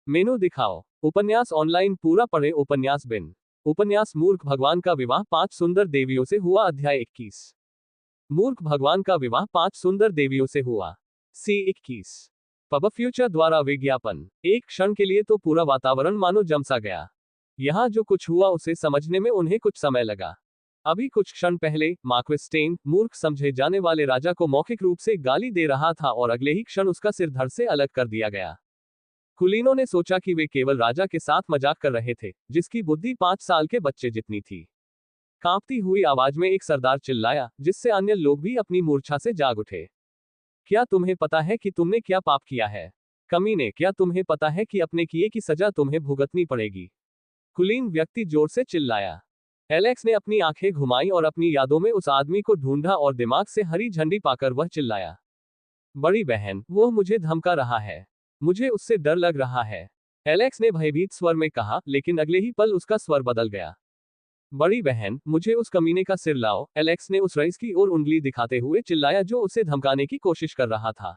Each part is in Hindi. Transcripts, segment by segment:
मेनू दिखाओ। उपन्यास ऑनलाइन पूरा पढ़े। उपन्यास बिन। उपन्यास मूर्ख भगवान का विवाह 5 सुंदर देवियों से हुआ। अध्याय 21। मूर्ख भगवान का विवाह 5 सुंदर देवियों से हुआ। C21। पब फ्यूचर द्वारा विज्ञापन। एक क्षण के लिए तो पूरा वातावरण मानो जम सा गया। यहाँ जो कुछ हुआ उसे समझने में उन्हें कुछ समय लगा। अभी कुछ क्षण पहले मार्क्विस स्टेन मूर्ख समझे जाने वाले राजा को मौखिक रूप से गाली दे रहा था और अगले ही क्षण उसका सिर धड़ से अलग कर दिया गया। कुलीनों ने सोचा कि वे केवल राजा के साथ मजाक कर रहे थे, जिसकी बुद्धि 5 साल के बच्चे जितनी थी। कांपती हुई आवाज में एक सरदार चिल्लाया, जिससे अन्य लोग भी अपनी मूर्छा से जाग उठे। क्या तुम्हें पता है कि तुमने क्या पाप किया है? कमीने, क्या तुम्हें पता है कि अपने किए की सजा तुम्हें भुगतनी पड़ेगी? कुलीन व्यक्ति जोर से चिल्लाया। एलेक्स ने अपनी आंखें घुमाई और अपनी यादों में उस आदमी को ढूंढा और दिमाग से हरी झंडी पाकर वह चिल्लाया, बड़ी बहन, वो मुझे धमका रहा है। मुझे उससे डर लग रहा है। एलेक्स ने भयभीत स्वर में कहा, लेकिन अगले ही पल उसका स्वर बदल गया। बड़ी बहन, मुझे उस कमीने का सिर लाओ। एलेक्स ने उस रईस की ओर उंगली दिखाते हुए चिल्लाया जो उसे धमकाने की कोशिश कर रहा था।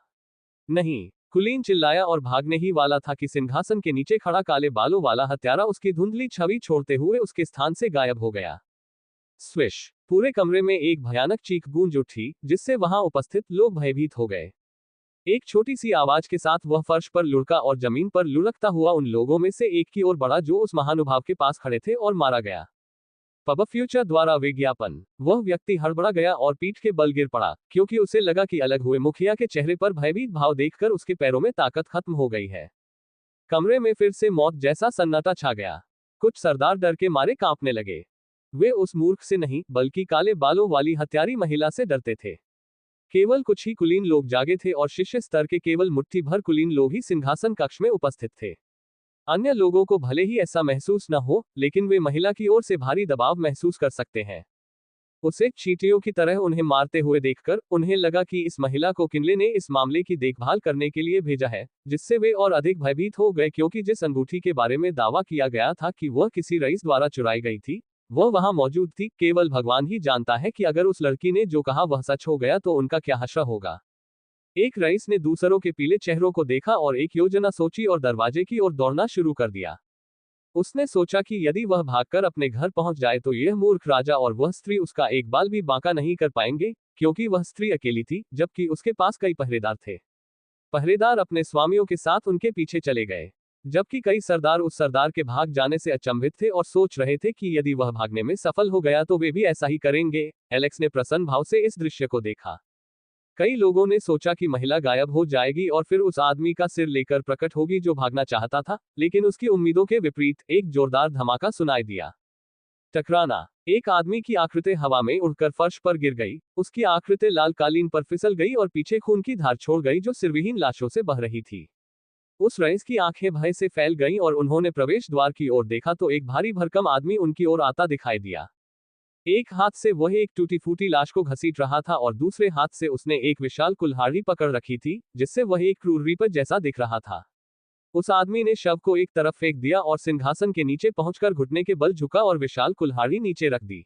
नहीं, कुलीन चिल्लाया और भागने ही वाला था कि सिंहासन के नीचे खड़ा काले बालों वाला हत्यारा उसकी धुंधली छवि छोड़ते हुए उसके स्थान से गायब हो गया। स्विश! पूरे कमरे में एक भयानक चीख गूंज उठी, जिससे वहां उपस्थित लोग भयभीत हो गए। एक छोटी सी आवाज के साथ वह फर्श पर लुढ़का और जमीन पर लुढ़कता हुआ उन लोगों में से एक की ओर बढ़ा जो उस महानुभाव के पास खड़े थे और मारा गया। पब फ्यूचर द्वारा विज्ञापन। वह व्यक्ति हड़बड़ा गया और पीठ के बल गिर पड़ा, क्योंकि उसे लगा कि अलग हुए मुखिया के चेहरे पर भयभीत भाव देखकर उसके पैरों में ताकत खत्म हो गई है। कमरे में फिर से मौत जैसा सन्नाटा छा गया। कुछ सरदार डर के मारे कांपने लगे। वे उस मूर्ख से नहीं, बल्कि काले बालों वाली हत्यारी महिला से डरते थे। केवल कुछ ही कुलीन लोग जागे थे और शिष्य स्तर के केवल मुट्ठी भर कुलीन लोग ही सिंहासन कक्ष में उपस्थित थे। अन्य लोगों को भले ही ऐसा महसूस न हो, लेकिन वे महिला की ओर से भारी दबाव महसूस कर सकते हैं। उसे चींटियों की तरह उन्हें मारते हुए देखकर उन्हें लगा कि इस महिला को किनले ने इस मामले की देखभाल करने के लिए भेजा है, जिससे वे और अधिक भयभीत हो गए, क्योंकि जिस अंगूठी के बारे में दावा किया गया था कि वह किसी रईस द्वारा चुराई गई थी, वह वहां मौजूद थी। केवल भगवान ही जानता है कि अगर उस लड़की ने जो कहा वह सच हो गया तो उनका क्या हश्र होगा। एक रईस ने दूसरों के पीले चेहरों को देखा और एक योजना सोची और दरवाजे की ओर दौड़ना शुरू कर दिया। उसने सोचा कि यदि वह भागकर अपने घर पहुंच जाए तो यह मूर्ख राजा और वह स्त्री उसका एक बाल भी बांका नहीं कर पाएंगे, क्योंकि वह स्त्री अकेली थी, जबकि उसके पास कई पहरेदार थे। पहरेदार अपने स्वामियों के साथ उनके पीछे चले गए, जबकि कई सरदार उस सरदार के भाग जाने से अचंभित थे और सोच रहे थे कि यदि वह भागने में सफल हो गया तो वे भी ऐसा ही करेंगे। एलेक्स ने प्रसन्न भाव से इस दृश्य को देखा। कई लोगों ने सोचा कि महिला गायब हो जाएगी और फिर उस आदमी का सिर लेकर प्रकट होगी जो भागना चाहता था, लेकिन उसकी उम्मीदों के विपरीत एक जोरदार धमाका सुनाई दिया। टकराना। एक आदमी की आकृति हवा में उड़कर फर्श पर गिर गई, उसकी आकृति लाल कालीन पर फिसल गई और पीछे खून की धार छोड़ गई जो सिरविहीन लाशों से बह रही थी। उस रईस की आंखें भय से फैल गईं और उन्होंने प्रवेश द्वार की ओर देखा तो एक भारी भरकम आदमी उनकी ओर आता दिखाई दिया। एक हाथ से वह एक टूटी फूटी लाश को घसीट रहा था और दूसरे हाथ से उसने एक विशाल कुल्हाड़ी पकड़ रखी थी, जिससे वह एक क्रूर रीपर जैसा दिख रहा था। उस आदमी ने शव को एक तरफ फेंक दिया और सिंहासन के नीचे पहुंचकर घुटने के बल झुका और विशाल कुल्हाड़ी नीचे रख दी।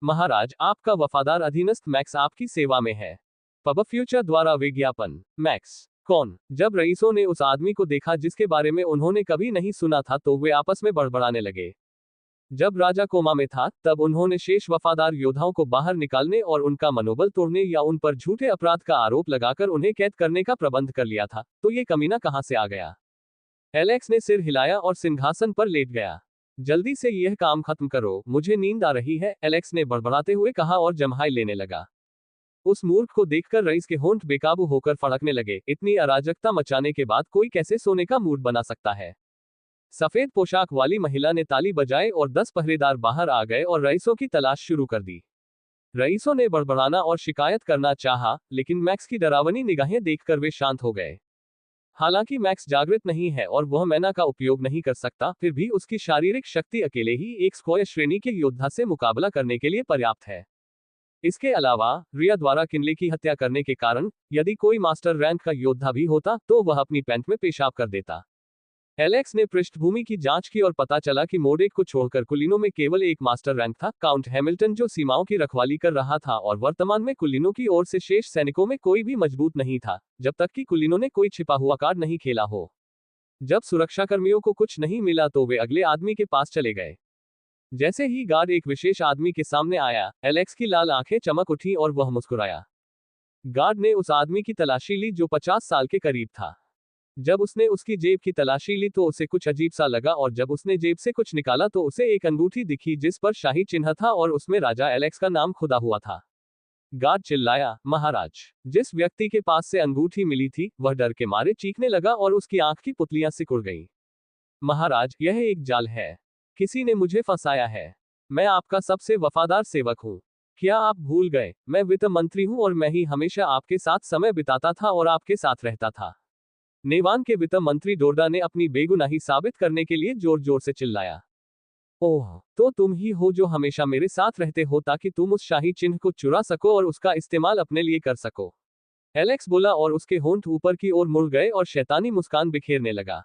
महाराज, आपका वफादार अधीनस्थ मैक्स आपकी सेवा में है। पब फ्यूचर द्वारा विज्ञापन। मैक्स कौन? जब रईसों ने उस आदमी को देखा जिसके बारे में उन्होंने कभी नहीं सुना था तो वे आपस में बड़बड़ाने लगे। जब राजा कोमा में था तब उन्होंने शेष वफादार योद्धाओं को बाहर निकालने और उनका मनोबल तोड़ने या उन पर झूठे अपराध का आरोप लगाकर उन्हें कैद करने का प्रबंध कर लिया था, तो ये कमीना कहां से आ गया? एलेक्स ने सिर हिलाया और सिंहासन पर लेट गया। जल्दी से यह काम खत्म करो, मुझे नींद आ रही है, एलेक्स ने बड़बड़ाते हुए कहा और जम्हाई लेने लगा। उस मूर्ख को देखकर रईस के होंठ बेकाबू होकर फड़कने लगे। इतनी अराजकता मचाने के बाद कोई कैसे सोने का मूड बना सकता है? सफेद पोशाक वाली महिला ने ताली बजाई और 10 पहरेदार बाहर आ गए और रईसों की तलाश शुरू कर दी। रईसों ने बड़बड़ाना और शिकायत करना चाहा, लेकिन मैक्स की डरावनी निगाहें देखकर वे शांत हो गए। हालांकि मैक्स जागृत नहीं है और वह मैना का उपयोग नहीं कर सकता, फिर भी उसकी शारीरिक शक्ति अकेले ही एक स्क्वायर श्रेणी के योद्धा से मुकाबला करने के लिए पर्याप्त है। इसके अलावा रिया द्वारा किनले की हत्या करने के कारण यदि कोई मास्टर रैंक का योद्धा भी होता तो वह अपनी पैंट में पेशाब कर देता। एलेक्स ने पृष्ठभूमि की जांच की और पता चला कि मोडेक को छोड़कर कुलीनों में केवल एक मास्टर रैंक था, काउंट हैमिल्टन, जो सीमाओं की रखवाली कर रहा था, और वर्तमान में कुलीनों की ओर से शेष सैनिकों में कोई भी मजबूत नहीं था, जब तक कि कुलीनों ने कोई छिपा हुआ कार्ड नहीं खेला हो। जब सुरक्षाकर्मियों को कुछ नहीं मिला तो वे अगले आदमी के पास चले गए। जैसे ही गार्ड एक विशेष आदमी के सामने आया, एलेक्स की लाल आंखें चमक उठी और वह मुस्कुराया। गार्ड ने उस आदमी की तलाशी ली जो 50 साल के करीब था। जब उसने उसकी जेब की तलाशी ली तो उसे कुछ अजीब सा लगा और जब उसने जेब से कुछ निकाला तो उसे एक अंगूठी दिखी जिस पर शाही चिन्ह था और उसमें राजा एलेक्स का नाम खुदा हुआ था। गार्ड चिल्लाया, महाराज! जिस व्यक्ति के पास से अंगूठी मिली थी वह डर के मारे चीखने लगा और उसकी आंख की पुतलियां सिकुड़ गईं। महाराज, यह एक जाल है। किसी ने मुझे फंसाया है। मैं आपका सबसे वफादार सेवक हूँ। क्या आप भूल गए, मैं वित्त मंत्री हूँ और मैं ही हमेशा आपके साथ समय बिताता था और आपके साथ रहता था। नेवान के वित्त मंत्री डोरडा ने अपनी बेगुनाही साबित करने के लिए जोर जोर से चिल्लाया। ओह, तो तुम ही हो जो हमेशा मेरे साथ रहते हो ताकि तुम उस शाही चिन्ह को चुरा सको और उसका इस्तेमाल अपने लिए कर सको। एलेक्स बोला और उसके होंठ ऊपर की ओर मुड़ गए और शैतानी मुस्कान बिखेरने लगा।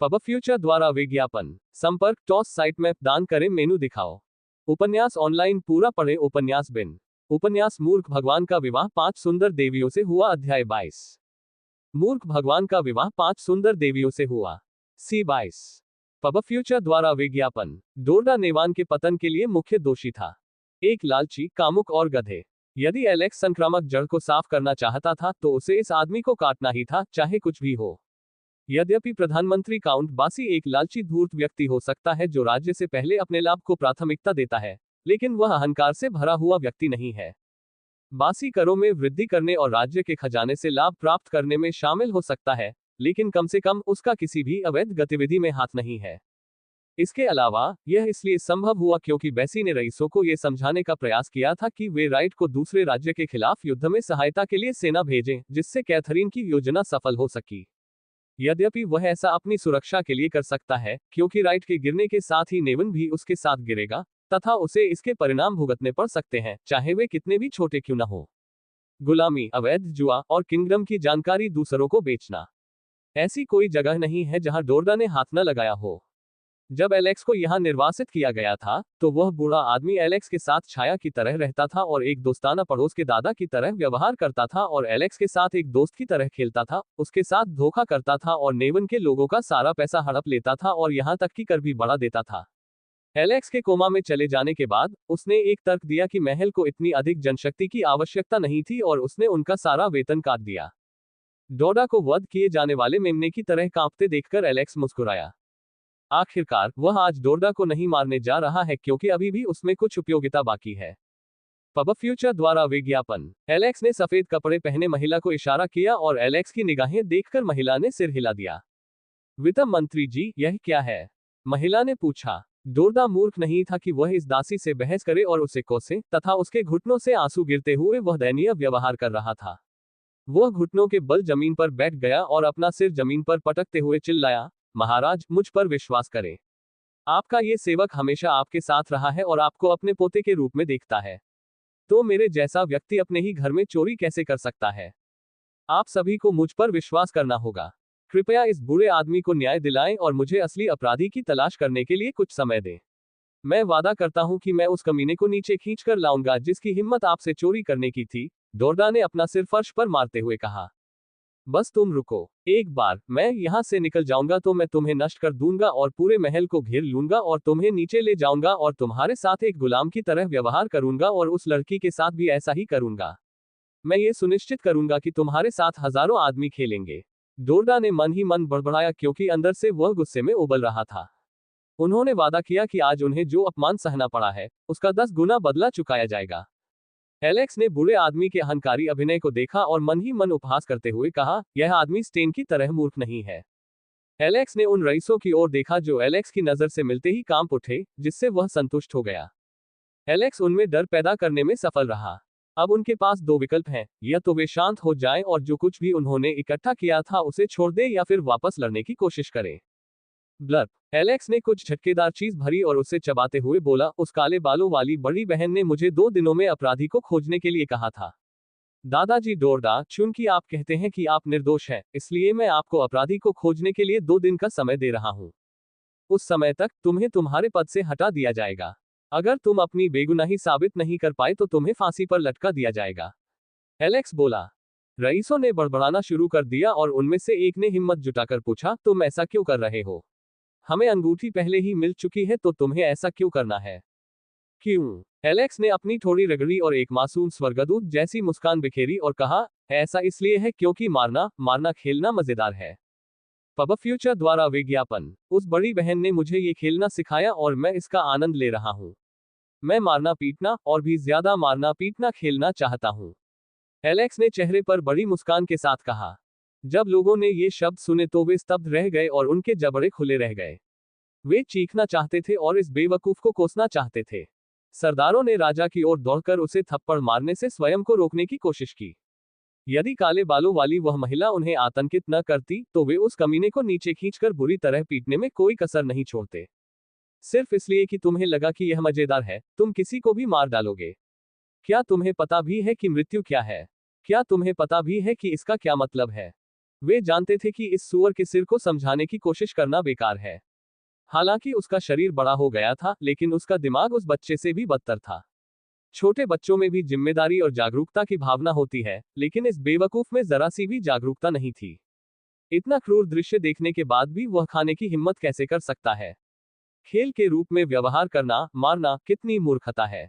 पब फ्यूचर द्वारा विज्ञापन। संपर्क टॉस साइट मैप दान करें मेनू दिखाओ। उपन्यास ऑनलाइन पूरा पढ़े। उपन्यास बिन। उपन्यास मूर्ख भगवान का विवाह 5 सुंदर देवियों से हुआ। अध्याय 22। मूर्ख भगवान का विवाह 5 सुंदर देवियों से हुआ। C22। पब फ्यूचर द्वारा विज्ञापन। डोरडा नेवान के पतन के लिए मुख्य दोषी था। एक लालची, कामुक और गधे। यदि एलेक्स संक्रामक जड़ को साफ करना चाहता था तो उसे इस आदमी को काटना ही था, चाहे कुछ भी हो। यद्यपि प्रधानमंत्री काउंट बासी एक लालची धूर्त व्यक्ति हो सकता है जो राज्य से पहले अपने लाभ को प्राथमिकता देता है, लेकिन वह अहंकार से भरा हुआ व्यक्ति नहीं है। बासी करों में वृद्धि करने और राज्य के खजाने से लाभ प्राप्त करने में शामिल हो सकता है, लेकिन कम से कम उसका किसी भी अवैध गतिविधि में हाथ नहीं है। इसके अलावा यह इसलिए संभव हुआ क्योंकि बैसी ने रईसों को यह समझाने का प्रयास किया था कि वे राइट को दूसरे राज्य के खिलाफ युद्ध में सहायता के लिए सेना भेजें, जिससे कैथरीन की योजना सफल हो सकी। यद्यपि वह ऐसा अपनी सुरक्षा के लिए कर सकता है, क्योंकि राइट के गिरने के साथ ही नेवन भी उसके साथ गिरेगा, तथा उसे इसके परिणाम भुगतने पड़ सकते हैं, चाहे वे कितने भी छोटे क्यों न हो। गुलामी, अवैध जुआ और किंगडम की जानकारी दूसरों को बेचना। ऐसी कोई जगह नहीं है जहां डोरडा ने हाथ न लगाया हो। जब एलेक्स को यहां निर्वासित किया गया था, तो वह बूढ़ा आदमी एलेक्स के साथ छाया की तरह रहता था और एक दोस्ताना पड़ोस के दादा की तरह व्यवहार करता था और एलेक्स के साथ एक दोस्त की तरह खेलता था, उसके साथ धोखा करता था और नेवन के लोगों का सारा पैसा हड़प लेता था और यहां तक कि कर भी बढ़ा देता था। एलेक्स के कोमा में चले जाने के बाद उसने एक तर्क दिया कि महल को इतनी अधिक जनशक्ति की आवश्यकता नहीं थी और उसने उनका सारा वेतन काट दिया। डोरडा को वध किए जाने वाले मेमने की तरह कांपते देखकर एलेक्स मुस्कुराया। आखिरकार वह आज डोरडा को नहीं मारने जा रहा है क्योंकि अभी भी उसमें कुछ उपयोगिता बाकी है। पब फ्यूचर द्वारा विज्ञापन। एलेक्स ने सफेद कपड़े पहने महिला को इशारा किया और एलेक्स की निगाहें देखकर महिला ने सिर हिला दिया। वित्त मंत्री जी, यह क्या है? महिला ने पूछा। डोरडा मूर्ख नहीं था कि वह इस दासी से बहस करे और उसे कोसे, तथा उसके घुटनों से आंसू गिरते हुए वह दयनीय व्यवहार कर रहा था। वह घुटनों के बल जमीन पर बैठ गया और अपना सिर जमीन पर पटकते हुए चिल्लाया, महाराज, मुझ पर विश्वास करें। आपका ये सेवक हमेशा आपके साथ रहा है और आपको अपने पोते के रूप में देखता है। तो मेरे जैसा व्यक्ति अपने ही घर में चोरी कैसे कर सकता है? आप सभी को मुझ पर विश्वास करना होगा। कृपया इस बुरे आदमी को न्याय दिलाएं और मुझे असली अपराधी की तलाश करने के लिए कुछ समय दें। मैं वादा करता हूं कि मैं उस कमीने को नीचे खींच कर लाऊंगा जिसकी हिम्मत आपसे चोरी करने की थी। डोरडा ने अपना सिर फर्श पर मारते हुए कहा। बस तुम रुको। एक बार मैं यहां से निकल जाऊंगा तो मैं तुम्हें नष्ट कर दूंगा और पूरे महल को घेर लूंगा और तुम्हें नीचे ले जाऊंगा और तुम्हारे साथ एक गुलाम की तरह व्यवहार करूंगा और उस लड़की के साथ भी ऐसा ही करूंगा। मैं ये सुनिश्चित करूंगा कि तुम्हारे साथ हजारों आदमी खेलेंगे। डोरडा ने मन ही मन बड़बड़ाया क्योंकि अंदर से वह गुस्से में उबल रहा था। उन्होंने वादा किया कि आज उन्हें जो अपमान सहना पड़ा है, उसका 10 गुना बदला चुकाया जाएगा। एलेक्स ने बुरे आदमी के अहंकारी अभिनय को देखा और मन ही मन उपहास करते हुए कहा, यह आदमी स्टेन की तरह मूर्ख नहीं है। एलेक्स ने उन रईसों की ओर देखा जो एलेक्स की नजर से मिलते ही कांप उठे, जिससे वह संतुष्ट हो गया। एलेक्स उनमें डर पैदा करने में सफल रहा। अब उनके पास 2 विकल्प हैं, या तो वे शांत हो जाएं और जो कुछ भी उन्होंने इकट्ठा किया था उसे छोड़ दें या फिर वापस लड़ने की कोशिश करें। ब्लर्प। एलेक्स ने कुछ झटकेदार चीज भरी और उसे चबाते हुए बोला, उस काले बालों वाली बड़ी बहन ने मुझे 2 दिनों में अपराधी को खोजने के लिए कहा था। दादाजी डोरडा, चूंकि आप कहते हैं कि आप निर्दोष हैं, इसलिए मैं आपको अपराधी को खोजने के लिए 2 दिन का समय दे रहा हूं। उस समय तक तुम्हें तुम्हारे पद से हटा दिया जाएगा। अगर तुम अपनी बेगुनाही साबित नहीं कर पाए तो तुम्हें फांसी पर लटका दिया जाएगा। एलेक्स बोला। रईसों ने बड़बड़ाना शुरू कर दिया और उनमें से एक ने हिम्मत जुटाकर पूछा, तुम ऐसा क्यों कर रहे हो? हमें अंगूठी पहले ही मिल चुकी है तो तुम्हें ऐसा क्यों करना है? क्यों? एलेक्स ने अपनी थोड़ी रगड़ी और एक मासूम स्वर्गदूत जैसी मुस्कान बिखेरी और कहा, ऐसा इसलिए है क्योंकि मारना मारना खेलना मजेदार है। पब फ्यूचर द्वारा विज्ञापन। उस बड़ी बहन ने मुझे ये खेलना सिखाया और मैं इसका आनंद ले रहा हूँ। मैं मारना पीटना और भी ज्यादा मारना पीटना खेलना चाहता हूँ। एलेक्स ने चेहरे पर बड़ी मुस्कान के साथ कहा। जब लोगों ने ये शब्द सुने तो वे स्तब्ध रह गए और उनके जबड़े खुले रह गए। वे चीखना चाहते थे और इस बेवकूफ को कोसना चाहते थे। सरदारों ने राजा की ओर दौड़कर उसे थप्पड़ मारने से स्वयं को रोकने की कोशिश की। यदि काले बालों वाली वह महिला उन्हें आतंकित न करती तो वे उस कमीने को नीचे खींचकर बुरी तरह पीटने में कोई कसर नहीं छोड़ते। सिर्फ इसलिए कि तुम्हें लगा कि यह मजेदार है, तुम किसी को भी मार डालोगे। क्या तुम्हें पता भी है कि मृत्यु क्या है? क्या तुम्हें पता भी है कि इसका क्या मतलब है? वे जानते थे कि इस सुअर के सिर को समझाने की कोशिश करना बेकार है। हालांकि उसका शरीर बड़ा हो गया था, लेकिन उसका दिमाग उस बच्चे से भी बदतर था। छोटे बच्चों में भी जिम्मेदारी और जागरूकता की भावना होती है, लेकिन इस बेवकूफ में जरा सी भी जागरूकता नहीं थी। इतना क्रूर दृश्य देखने के बाद भी वह खाने की हिम्मत कैसे कर सकता है? खेल के रूप में व्यवहार करना, मारना, कितनी मूर्खता है।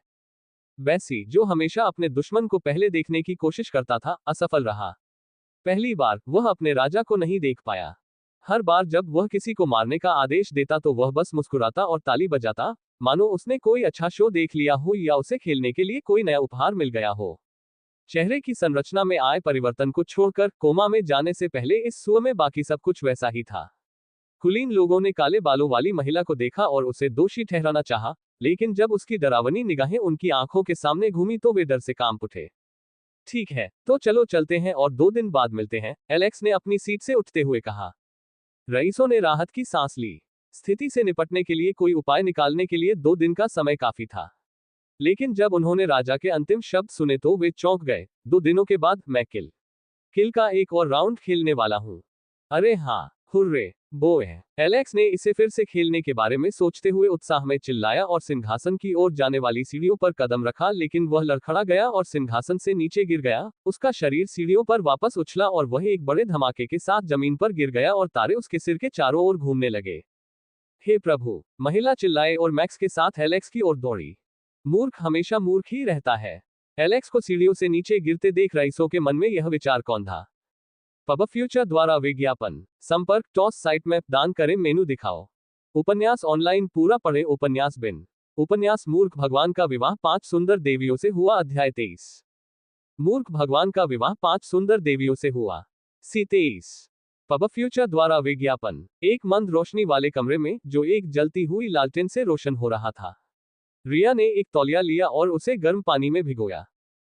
बैसी, जो हमेशा अपने दुश्मन को पहले देखने की कोशिश करता था, असफल रहा। पहली बार वह अपने राजा को नहीं देख पाया। हर बार जब वह किसी को मारने का आदेश देता तो वह बस मुस्कुराता और ताली बजाता, मानो उसने कोई अच्छा शो देख लिया हो या उसे खेलने के लिए कोई नया उपहार मिल गया हो। चेहरे की संरचना में आए परिवर्तन को छोड़कर कोमा में जाने से पहले इस सुअर में बाकी सब कुछ वैसा ही था। कुलीन लोगों ने काले बालों वाली महिला को देखा और उसे दोषी ठहराना चाहा, लेकिन जब उसकी डरावनी निगाहें उनकी आंखों के सामने घूमी तो वे डर से कांप उठे। ठीक है, तो चलो चलते हैं और 2 दिन बाद मिलते हैं, एलेक्स ने अपनी सीट से उठते हुए कहा। रईसों ने राहत की सांस ली। स्थिति से निपटने के लिए कोई उपाय निकालने के लिए 2 दिन का समय काफी था। लेकिन जब उन्होंने राजा के अंतिम शब्द सुने तो वे चौंक गए। 2 दिनों के बाद मैं किल का एक और राउंड खेलने वाला हूँ। अरे हाँ, हुर्रे, बोए। एलेक्स ने इसे फिर से खेलने के बारे में सोचते हुए उत्साह में चिल्लाया और सिंहासन की ओर जाने वाली सीढ़ियों पर कदम रखा, लेकिन वह लड़खड़ा गया और सिंहासन से नीचे गिर गया। उसका शरीर सीढ़ियों पर वापस उछला और वह एक बड़े धमाके के साथ जमीन पर गिर गया और तारे उसके सिर के चारों ओर घूमने लगे। हे प्रभु, महिला चिल्लाए और मैक्स के साथ एलेक्स की ओर दौड़ी। मूर्ख हमेशा मूर्ख ही रहता है। एलेक्स को सीढ़ियों से नीचे गिरते देख रईसों के मन में यह विचार कौन था? पब फ्यूचर द्वारा विज्ञापन। संपर्क टॉस साइट मैप दान करें मेनू दिखाओ। उपन्यास ऑनलाइन पूरा पढ़े उपन्यास बिन। उपन्यास मूर्ख भगवान का विवाह 5 सुंदर देवियों से हुआ अध्याय 23। मूर्ख भगवान का विवाह 5 सुंदर देवियों से हुआ। सी 23। पब फ्यूचर द्वारा विज्ञापन। एक मंद रोशनी वाले कमरे में, जो एक जलती हुई लालटेन से रोशन हो रहा था, रिया ने एक तौलिया लिया और उसे गर्म पानी में भिगोया।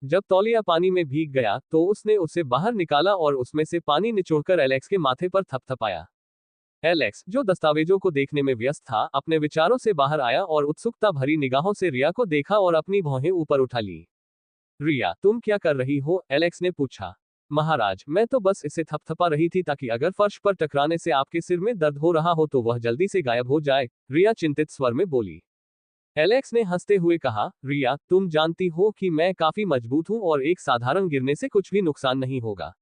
जब तौलिया पानी में भीग गया तो उसने उसे बाहर निकाला और उसमें से पानी निचोड़कर एलेक्स के माथे पर थपथपाया। एलेक्स, जो दस्तावेजों को देखने में व्यस्त था, अपने विचारों से बाहर आया और उत्सुकता भरी निगाहों से रिया को देखा और अपनी भौहें ऊपर उठा ली। रिया, तुम क्या कर रही हो? एलेक्स ने पूछा। महाराज, मैं तो बस इसे थपथपा रही थी ताकि अगर फर्श पर टकराने से आपके सिर में दर्द हो रहा हो तो वह जल्दी से गायब हो जाए, रिया चिंतित स्वर में बोली। एलेक्स ने हंसते हुए कहा, रिया, तुम जानती हो कि मैं काफी मजबूत हूं और एक साधारण गिरने से कुछ भी नुकसान नहीं होगा।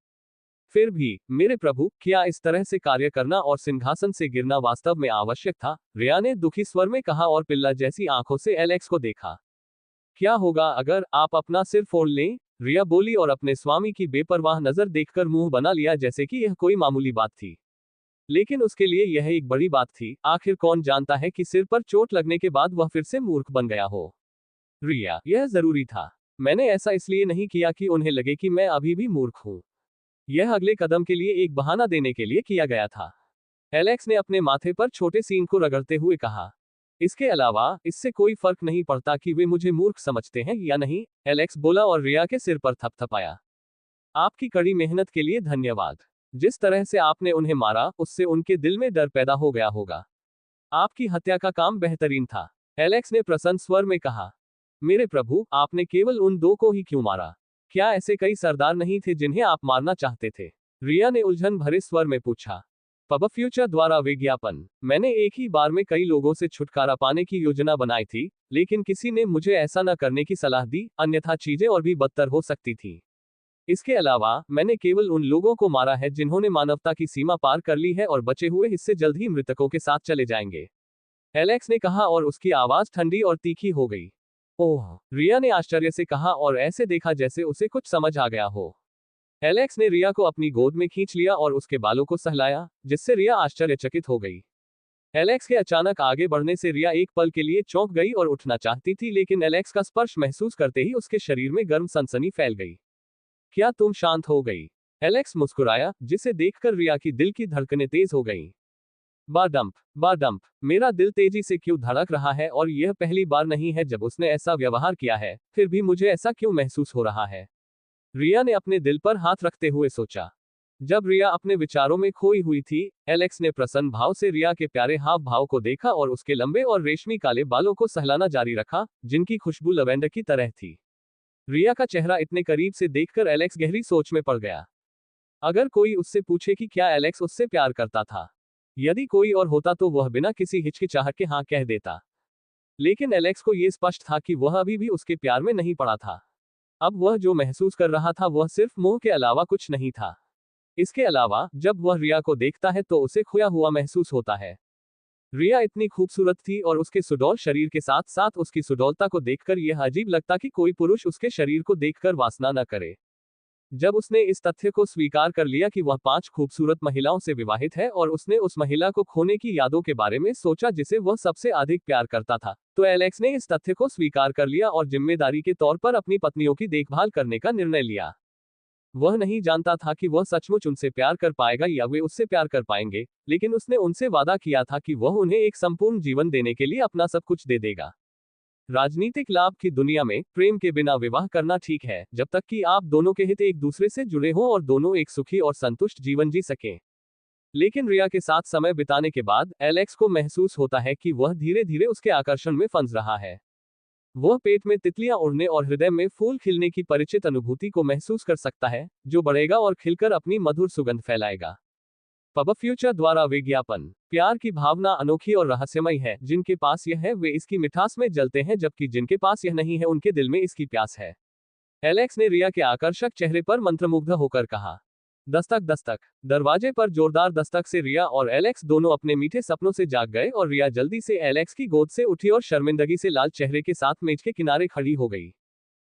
फिर भी, मेरे प्रभु, क्या इस तरह से कार्य करना और सिंहासन से गिरना वास्तव में आवश्यक था? रिया ने दुखी स्वर में कहा और पिल्ला जैसी आंखों से एलेक्स को देखा। क्या होगा अगर आप अपना सिर फोड़ लें? रिया बोली और अपने स्वामी की बेपरवाह नजर देखकर मुंह बना लिया जैसे कि यह कोई मामूली बात थी। लेकिन उसके लिए यह एक बड़ी बात थी। आखिर कौन जानता है कि सिर पर चोट लगने के बाद वह फिर से मूर्ख बन गया हो। रिया, यह जरूरी था। मैंने ऐसा इसलिए नहीं किया कि उन्हें लगे कि मैं अभी भी मूर्ख हूं। यह अगले कदम के लिए एक बहाना देने के लिए किया गया था। एलेक्स ने अपने माथे पर छोटे सीन को रगड़ते हुए कहा। इसके अलावा, इससे कोई फर्क नहीं पड़ता कि वे मुझे मूर्ख समझते हैं या नहीं, एलेक्स बोला और रिया के सिर पर थपथपाया। आपकी कड़ी मेहनत के लिए धन्यवाद। जिस तरह से आपने उन्हें मारा, उससे उनके दिल में डर पैदा हो गया होगा। आपकी हत्या का काम बेहतरीन था, एलेक्स ने प्रसन्न स्वर में कहा। मेरे प्रभु, आपने केवल उन 2 को ही क्यों मारा? क्या ऐसे कई सरदार नहीं थे जिन्हें आप मारना चाहते थे? रिया ने उलझन भरे स्वर में पूछा। पब फ्यूचर द्वारा विज्ञापन। मैंने एक ही बार में कई लोगों से छुटकारा पाने की योजना बनाई थी, लेकिन किसी ने मुझे ऐसा न करने की सलाह दी, अन्यथा चीजें और भी बदतर हो सकती थी। इसके अलावा मैंने केवल उन लोगों को मारा है जिन्होंने मानवता की सीमा पार कर ली है और बचे हुए हिस्से जल्द ही मृतकों के साथ चले जाएंगे, एलेक्स ने कहा और उसकी आवाज ठंडी और तीखी हो गई। ओह, रिया ने आश्चर्य से कहा और ऐसे देखा जैसे उसे कुछ समझ आ गया हो। एलेक्स ने रिया को अपनी गोद में खींच लिया और उसके बालों को सहलाया, जिससे रिया आश्चर्यचकित हो गई। एलेक्स के अचानक आगे बढ़ने से रिया एक पल के लिए चौंक गई और उठना चाहती थी, लेकिन एलेक्स का स्पर्श महसूस करते ही उसके शरीर में गर्म सनसनी फैल गई। क्या तुम शांत हो गई? एलेक्स मुस्कुराया, जिसे देखकर रिया की दिल की धड़कनें तेज हो गईं। बाडंप, मेरा दिल तेजी से क्यों धड़क रहा है और यह पहली बार नहीं है जब उसने ऐसा व्यवहार किया है, फिर भी मुझे ऐसा क्यों महसूस हो रहा है? रिया ने अपने दिल पर हाथ रखते हुए सोचा। जब रिया अपने विचारों में खोई हुई थी, एलेक्स ने प्रसन्न भाव से रिया के प्यारे हाव भाव को देखा और उसके लंबे और रेशमी काले बालों को सहलाना जारी रखा, जिनकी खुशबू लवेंडर की तरह थी। रिया का चेहरा इतने करीब से देखकर एलेक्स गहरी सोच में पड़ गया। अगर कोई उससे पूछे कि क्या एलेक्स उससे प्यार करता था, यदि कोई और होता तो वह बिना किसी हिचकिचाहट के हाँ कह देता। लेकिन एलेक्स को यह स्पष्ट था कि वह अभी भी उसके प्यार में नहीं पड़ा था। अब वह जो महसूस कर रहा था वह सिर्फ मोह के अलावा कुछ नहीं था। इसके अलावा जब वह रिया को देखता है तो उसे खोया हुआ महसूस होता है। रिया इतनी खूबसूरत थी और उसके सुडौल शरीर के साथ साथ उसकी सुडौलता को देखकर यह अजीब लगता कि कोई पुरुष उसके शरीर को देखकर वासना न करे। जब उसने इस तथ्य को स्वीकार कर लिया कि वह 5 खूबसूरत महिलाओं से विवाहित है और उसने उस महिला को खोने की यादों के बारे में सोचा जिसे वह सबसे अधिक प्यार करता था, तो एलेक्स ने इस तथ्य को स्वीकार कर लिया और जिम्मेदारी के तौर पर अपनी पत्नियों की देखभाल करने का निर्णय लिया। वह नहीं जानता था कि वह सचमुच उनसे प्यार कर पाएगा या वे उससे प्यार कर पाएंगे, लेकिन उसने उनसे वादा किया था कि वह उन्हें एक संपूर्ण जीवन देने के लिए अपना सब कुछ दे देगा। राजनीतिक लाभ की दुनिया में प्रेम के बिना विवाह करना ठीक है, जब तक कि आप दोनों के हित एक दूसरे से जुड़े हों और दोनों एक सुखी और संतुष्ट जीवन जी सकें। लेकिन रिया के साथ समय बिताने के बाद एलेक्स को महसूस होता है कि वह धीरे धीरे उसके आकर्षण में फंस रहा है। वह पेट में तितलियां उड़ने और हृदय में फूल खिलने की परिचित अनुभूति को महसूस कर सकता है, जो बढ़ेगा और खिलकर अपनी मधुर सुगंध फैलाएगा। पब फ्यूचर द्वारा विज्ञापन। प्यार की भावना अनोखी और रहस्यमय है। जिनके पास यह है वे इसकी मिठास में जलते हैं, जबकि जिनके पास यह नहीं है उनके दिल में इसकी प्यास है। एलेक्स ने रिया के आकर्षक चेहरे पर मंत्रमुग्ध होकर कहा। दस्तक दस्तक। दरवाजे पर जोरदार दस्तक से रिया और एलेक्स दोनों अपने मीठे सपनों से जाग गए और रिया जल्दी से एलेक्स की गोद से उठी और शर्मिंदगी से लाल चेहरे के साथ मेज के किनारे खड़ी हो गई।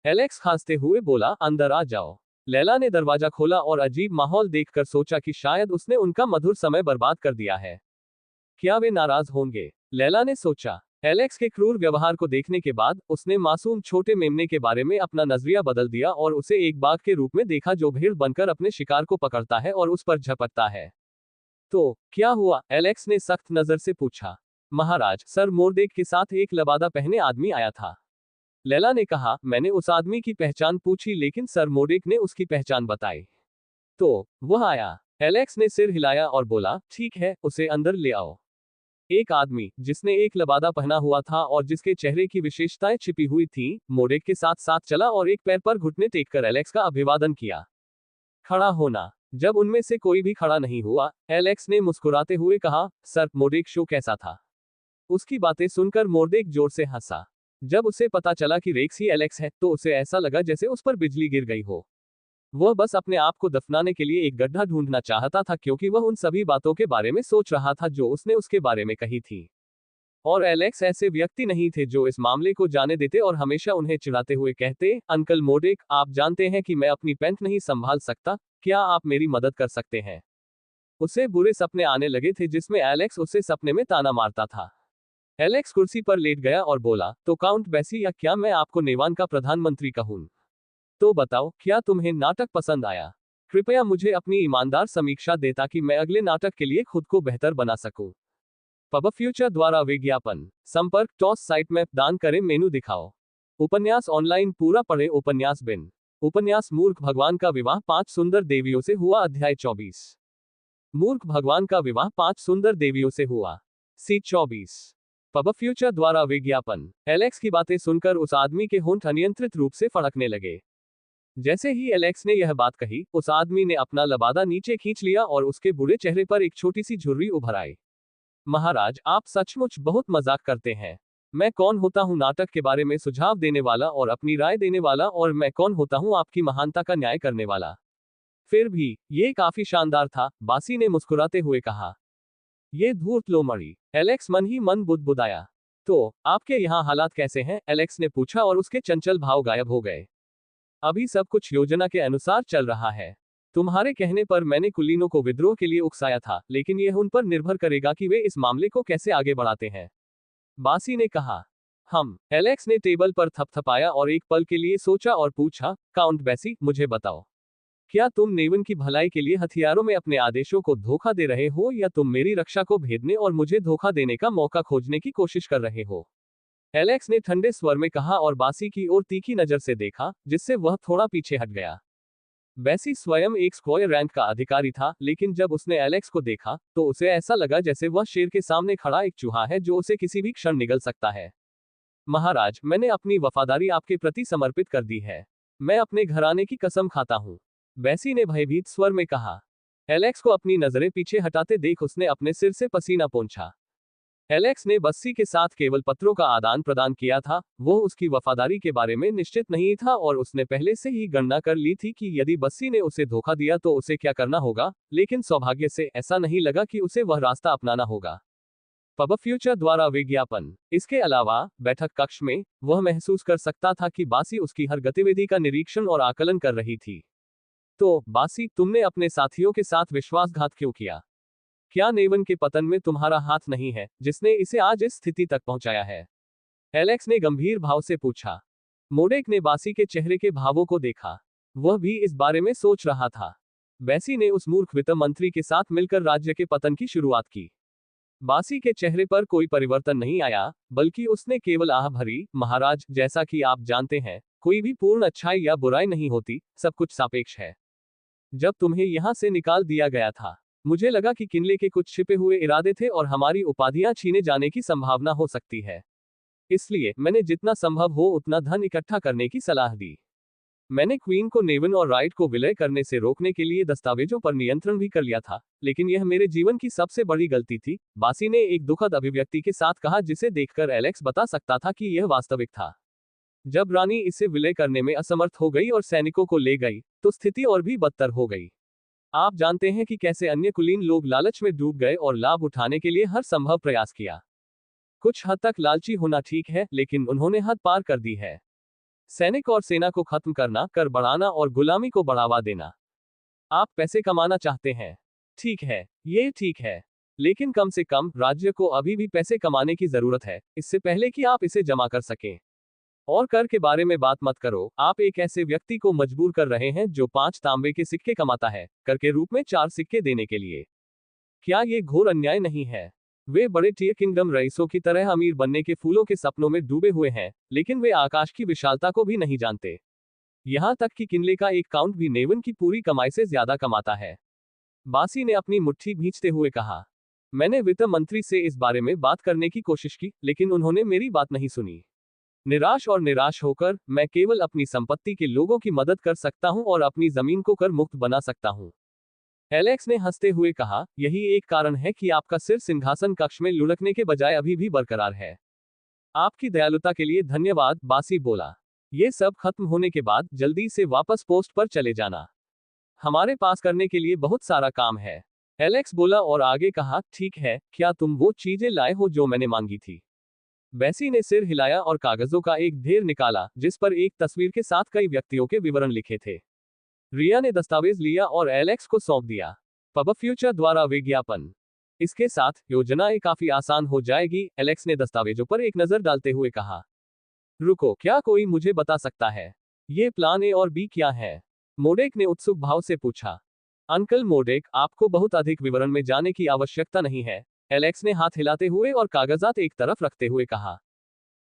एलेक्स खांसते हुए बोला, अंदर आ जाओ। लैला ने दरवाजा खोला और अजीब माहौल देखकर सोचा कि शायद उसने उनका मधुर समय बर्बाद कर दिया है। क्या वे नाराज होंगे? लैला ने सोचा। एलेक्स के क्रूर व्यवहार को देखने के बाद उसने मासूम छोटे मेमने के बारे में अपना नजरिया बदल दिया और उसे एक बाघ के रूप में देखा जो भीड़ बनकर अपने शिकार को पकड़ता है और उस पर झपटता है। तो क्या हुआ? एलेक्स ने सख्त नजर से पूछा। महाराज, सर मोरदेक के साथ एक लबादा पहने आदमी आया था। लैला ने कहा। मैंने उस आदमी की पहचान पूछी, लेकिन सर मोरदेक ने उसकी पहचान बताई। तो वह आया? एलेक्स ने सिर हिलाया और बोला, ठीक है, उसे अंदर ले आओ। एक आदमी जिसने एक लबादा पहना हुआ था और जिसके चेहरे की विशेषताएं छिपी हुई थीं, मोरदेक के साथ साथ चला और एक पैर पर घुटने टेककर एलेक्स का अभिवादन किया। खड़ा होना। जब उनमें से कोई भी खड़ा नहीं हुआ, एलेक्स ने मुस्कुराते हुए कहा, सर मोरदेक शो कैसा था? उसकी बातें सुनकर मोरदेक जोर से हंसा। जब उसे पता चला कि रेक्स ही एलेक्स है, तो उसे ऐसा लगा जैसे उस पर बिजली गिर गई हो। वह बस अपने आप को दफनाने के लिए एक गड्ढा ढूंढना चाहता था, क्योंकि वह उन सभी बातों के बारे में सोच रहा था जो उसने उसके बारे में कही थी। और एलेक्स ऐसे व्यक्ति नहीं थे जो इस मामले को जाने देते और हमेशा उन्हें चिढ़ाते हुए कहते, अंकल मोरदेक, आप जानते हैं कि मैं अपनी पैंट नहीं संभाल सकता, क्या आप मेरी मदद कर सकते हैं? उसे बुरे सपने आने लगे थे जिसमें एलेक्स उसे सपने में ताना मारता था। एलेक्स कुर्सी पर लेट गया और बोला, तो काउंट बेसी, या क्या मैं आपको नेवान का प्रधानमंत्री कहूं? तो बताओ, क्या तुम्हें नाटक पसंद आया? कृपया मुझे अपनी ईमानदार समीक्षा दे ताकि मैं अगले नाटक के लिए खुद को बेहतर बना सकूं। पब फ्यूचर द्वारा विज्ञापन। संपर्क टॉस साइट में दान करें, मेनू दिखाओ। उपन्यास ऑनलाइन पूरा पढ़े। उपन्यास बिन। उपन्यास मूर्ख भगवान का विवाह 5 सुंदर देवियों से हुआ। अध्याय 24। मूर्ख भगवान का विवाह 5 सुंदर देवियों से हुआ। सी 24। पब फ्यूचर द्वारा विज्ञापन। एलेक्स की बातें सुनकर उस आदमी के होंठ अनियंत्रित रूप से फड़कने लगे। जैसे ही एलेक्स ने यह बात कही, उस आदमी ने अपना लबादा नीचे खींच लिया और उसके बूढ़े चेहरे पर एक छोटी सी झुर्री उभर आई। महाराज, आप सचमुच बहुत मजाक करते हैं। मैं कौन होता हूँ नाटक के बारे में सुझाव देने वाला और अपनी राय देने वाला, और मैं कौन होता हूँ आपकी महानता का न्याय करने वाला। फिर भी ये काफी शानदार था, बासी ने मुस्कुराते हुए कहा। ये धूर्त लोमड़ी, एलेक्स मन ही मन बुदबुदाया। तो आपके यहाँ हालात कैसे हैं, एलेक्स ने पूछा और उसके चंचल भाव गायब हो गए। अभी सब कुछ योजना के अनुसार चल रहा है। तुम्हारे कहने पर मैंने कुलीनों को विद्रोह के लिए उकसाया था, लेकिन यह उन पर निर्भर करेगा कि वे इस मामले को कैसे आगे बढ़ाते हैं, बासी ने कहा। एलेक्स ने टेबल पर थपथपाया और एक पल के लिए सोचा और पूछा, काउंट बेसी, मुझे बताओ, क्या तुम नेवन की भलाई के लिए हथियारों में अपने आदेशों को धोखा दे रहे हो, या तुम मेरी रक्षा को भेदने और मुझे धोखा देने का मौका खोजने की कोशिश कर रहे हो? एलेक्स ने ठंडे स्वर में कहा और बासी की ओर तीखी नजर से देखा, जिससे वह थोड़ा पीछे हट गया। बेसी स्वयं एक स्क्वायर रैंक का अधिकारी था, लेकिन जब उसने एलेक्स को देखा तो उसे ऐसा लगा जैसे वह शेर के सामने खड़ा एक चूहा है जो उसे किसी भी क्षण निगल सकता है। महाराज, मैंने अपनी वफादारी आपके प्रति समर्पित कर दी है। मैं अपने घराने की कसम खाता हूँ, बेसी ने भयभीत स्वर में कहा। एलेक्स को अपनी नजरें पीछे हटाते देख उसने अपने सिर से पसीना पोंछा। एलेक्स ने बस्सी के साथ केवल पत्रों का आदान प्रदान किया था, वो उसकी वफादारी के बारे में निश्चित नहीं था और उसने पहले से ही गणना कर ली थी कि यदि बस्सी ने उसे धोखा दिया तो उसे क्या करना होगा, लेकिन सौभाग्य से ऐसा नहीं लगा कि उसे वह रास्ता अपनाना होगा। पब फ्यूचर द्वारा विज्ञापन। इसके अलावा बैठक कक्ष में वह महसूस कर सकता था कि बासी उसकी हर गतिविधि का निरीक्षण और आकलन कर रही थी। तो बासी, तुमने अपने साथियों के साथ विश्वासघात क्यों किया? क्या नेवन के पतन में तुम्हारा हाथ नहीं है, जिसने इसे आज इस स्थिति तक पहुंचाया है? एलेक्स ने गंभीर भाव से पूछा। मोडेक ने बासी के चेहरे के भावों को देखा। वह भी इस बारे में सोच रहा था। बेसी ने उस मूर्ख वित्त मंत्री के साथ मिलकर राज्य के पतन की शुरुआत की। बासी के चेहरे पर कोई परिवर्तन नहीं आया, बल्कि उसने केवल आह भरी, महाराज, जैसा कि आप जानते हैं, कोई भी पूर्ण अच्छाई या बुराई नहीं होती, सब कुछ सापेक्ष है। जब तुम्हें यहां से निकाल दिया गया था, मुझे लगा कि किले के कुछ छिपे हुए इरादे थे और हमारी उपाधियां छीने जाने की संभावना हो सकती है। इसलिए मैंने जितना संभव हो उतना धन इकट्ठा करने की सलाह दी। मैंने क्वीन को नेवन और राइट को विलय करने से रोकने के लिए दस्तावेजों पर नियंत्रण भी कर लिया था, लेकिन यह मेरे जीवन की सबसे बड़ी गलती थी, बासी ने एक दुखद अभिव्यक्ति के साथ कहा, जिसे देखकर एलेक्स बता सकता था कि यह वास्तविक था। जब रानी इसे विलय करने में असमर्थ हो गई और सैनिकों को ले गई, तो स्थिति और भी बदतर हो गई। आप जानते हैं कि कैसे अन्य कुलीन लोग लालच में डूब गए और लाभ उठाने के लिए हर संभव प्रयास किया। कुछ हद तक लालची होना ठीक है, लेकिन उन्होंने हद पार कर दी है। सैनिक और सेना को खत्म करना, कर बढ़ाना और गुलामी को बढ़ावा देना। आप पैसे कमाना चाहते हैं, ठीक है, ये ठीक है, लेकिन कम से कम राज्य को अभी भी पैसे कमाने की जरूरत है, इससे पहले कि आप इसे जमा कर सकें। और कर के बारे में बात मत करो, आप एक ऐसे व्यक्ति को मजबूर कर रहे हैं जो 5 तांबे के सिक्के कमाता है, कर के रूप में 4 सिक्के देने के लिए। क्या ये घोर अन्याय नहीं है? वे बड़े टीयर किंगडम रईसों की तरह अमीर बनने के फूलों के सपनों में डूबे हुए हैं, लेकिन वे आकाश की विशालता को भी नहीं जानते। यहां तक कि किले का एक काउंट भी नेवन की पूरी कमाई से ज्यादा कमाता है। बासी ने अपनी मुट्ठी भींचते हुए कहा। मैंने वित्त मंत्री से इस बारे में बात करने की कोशिश की, लेकिन उन्होंने मेरी बात नहीं सुनी। निराश और निराश होकर मैं केवल अपनी संपत्ति के लोगों की मदद कर सकता हूं और अपनी जमीन को कर मुक्त बना सकता हूं। एलेक्स ने हंसते हुए कहा, यही एक कारण है कि आपका सिर सिंहासन कक्ष में लुढ़कने के बजाय अभी भी बरकरार है। आपकी दयालुता के लिए धन्यवाद, बासी बोला। ये सब खत्म होने के बाद जल्दी से वापस पोस्ट पर चले जाना। हमारे पास करने के लिए बहुत सारा काम है। एलेक्स बोला और आगे कहा, ठीक है, क्या तुम वो चीजें लाए हो जो मैंने मांगी थी? बेसी ने सिर हिलाया और कागजों का एक ढेर निकाला, जिस पर एक तस्वीर के साथ कई व्यक्तियों के विवरण लिखे थे। रिया ने दस्तावेज लिया और एलेक्स को सौंप दिया। पब फ्यूचर द्वारा विज्ञापन। इसके साथ योजनाएं काफी आसान हो जाएगी, एलेक्स ने दस्तावेजों पर एक नजर डालते हुए कहा। रुको, क्या कोई मुझे बता सकता है, ये प्लान ए और बी क्या है? मोडेक ने उत्सुक भाव से पूछा। अंकल मोडेक, आपको बहुत अधिक विवरण में जाने की आवश्यकता नहीं है, एलेक्स ने हाथ हिलाते हुए और कागजात एक तरफ रखते हुए कहा।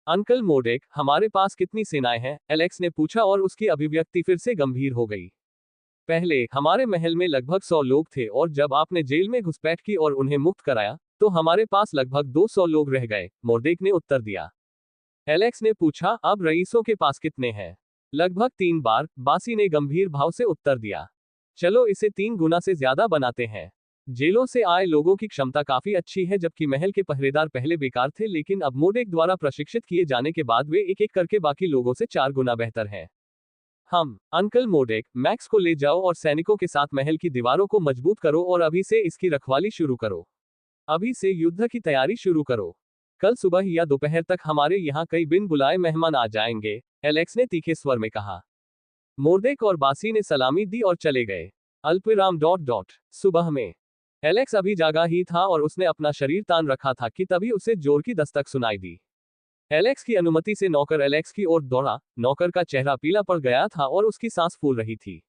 अंकल मोडेक, हमारे पास कितनी सेनाएं हैं? एलेक्स ने पूछा और उसकी अभिव्यक्ति फिर से गंभीर हो गई। पहले हमारे महल में लगभग 100 लोग थे और जब आपने जेल में घुसपैठ की और उन्हें मुक्त कराया, तो हमारे पास लगभग 200 लोग रह गए, मोर्देक ने उत्तर दिया। एलेक्स ने पूछा, अब रईसों के पास कितने हैं? लगभग 3 बार, बासी ने गंभीर भाव से उत्तर दिया। चलो इसे 3 गुना से ज्यादा बनाते हैं। जेलों से आए लोगों की क्षमता काफी अच्छी है, जबकि महल के पहरेदार पहले बेकार थे, लेकिन अब मोडेक द्वारा प्रशिक्षित किए जाने के बाद वे एक एक करके बाकी लोगों से 4 गुना बेहतर हैं। हम अंकल मोडेक, मैक्स को ले जाओ और सैनिकों के साथ महल की दीवारों को मजबूत करो और अभी से इसकी रखवाली शुरू करो। अभी से युद्ध की तैयारी शुरू करो। कल सुबह या दोपहर तक हमारे यहाँ कई बिन बुलाए मेहमान आ जाएंगे, एलेक्स ने तीखे स्वर में कहा। मोर्देक और बासी ने सलामी दी और चले गए। अल्पविराम डॉट डॉट सुबह में एलेक्स अभी जागा ही था और उसने अपना शरीर तान रखा था कि तभी उसे जोर की दस्तक सुनाई दी। एलेक्स की अनुमति से नौकर एलेक्स की ओर दौड़ा। नौकर का चेहरा पीला पड़ गया था और उसकी सांस फूल रही थी।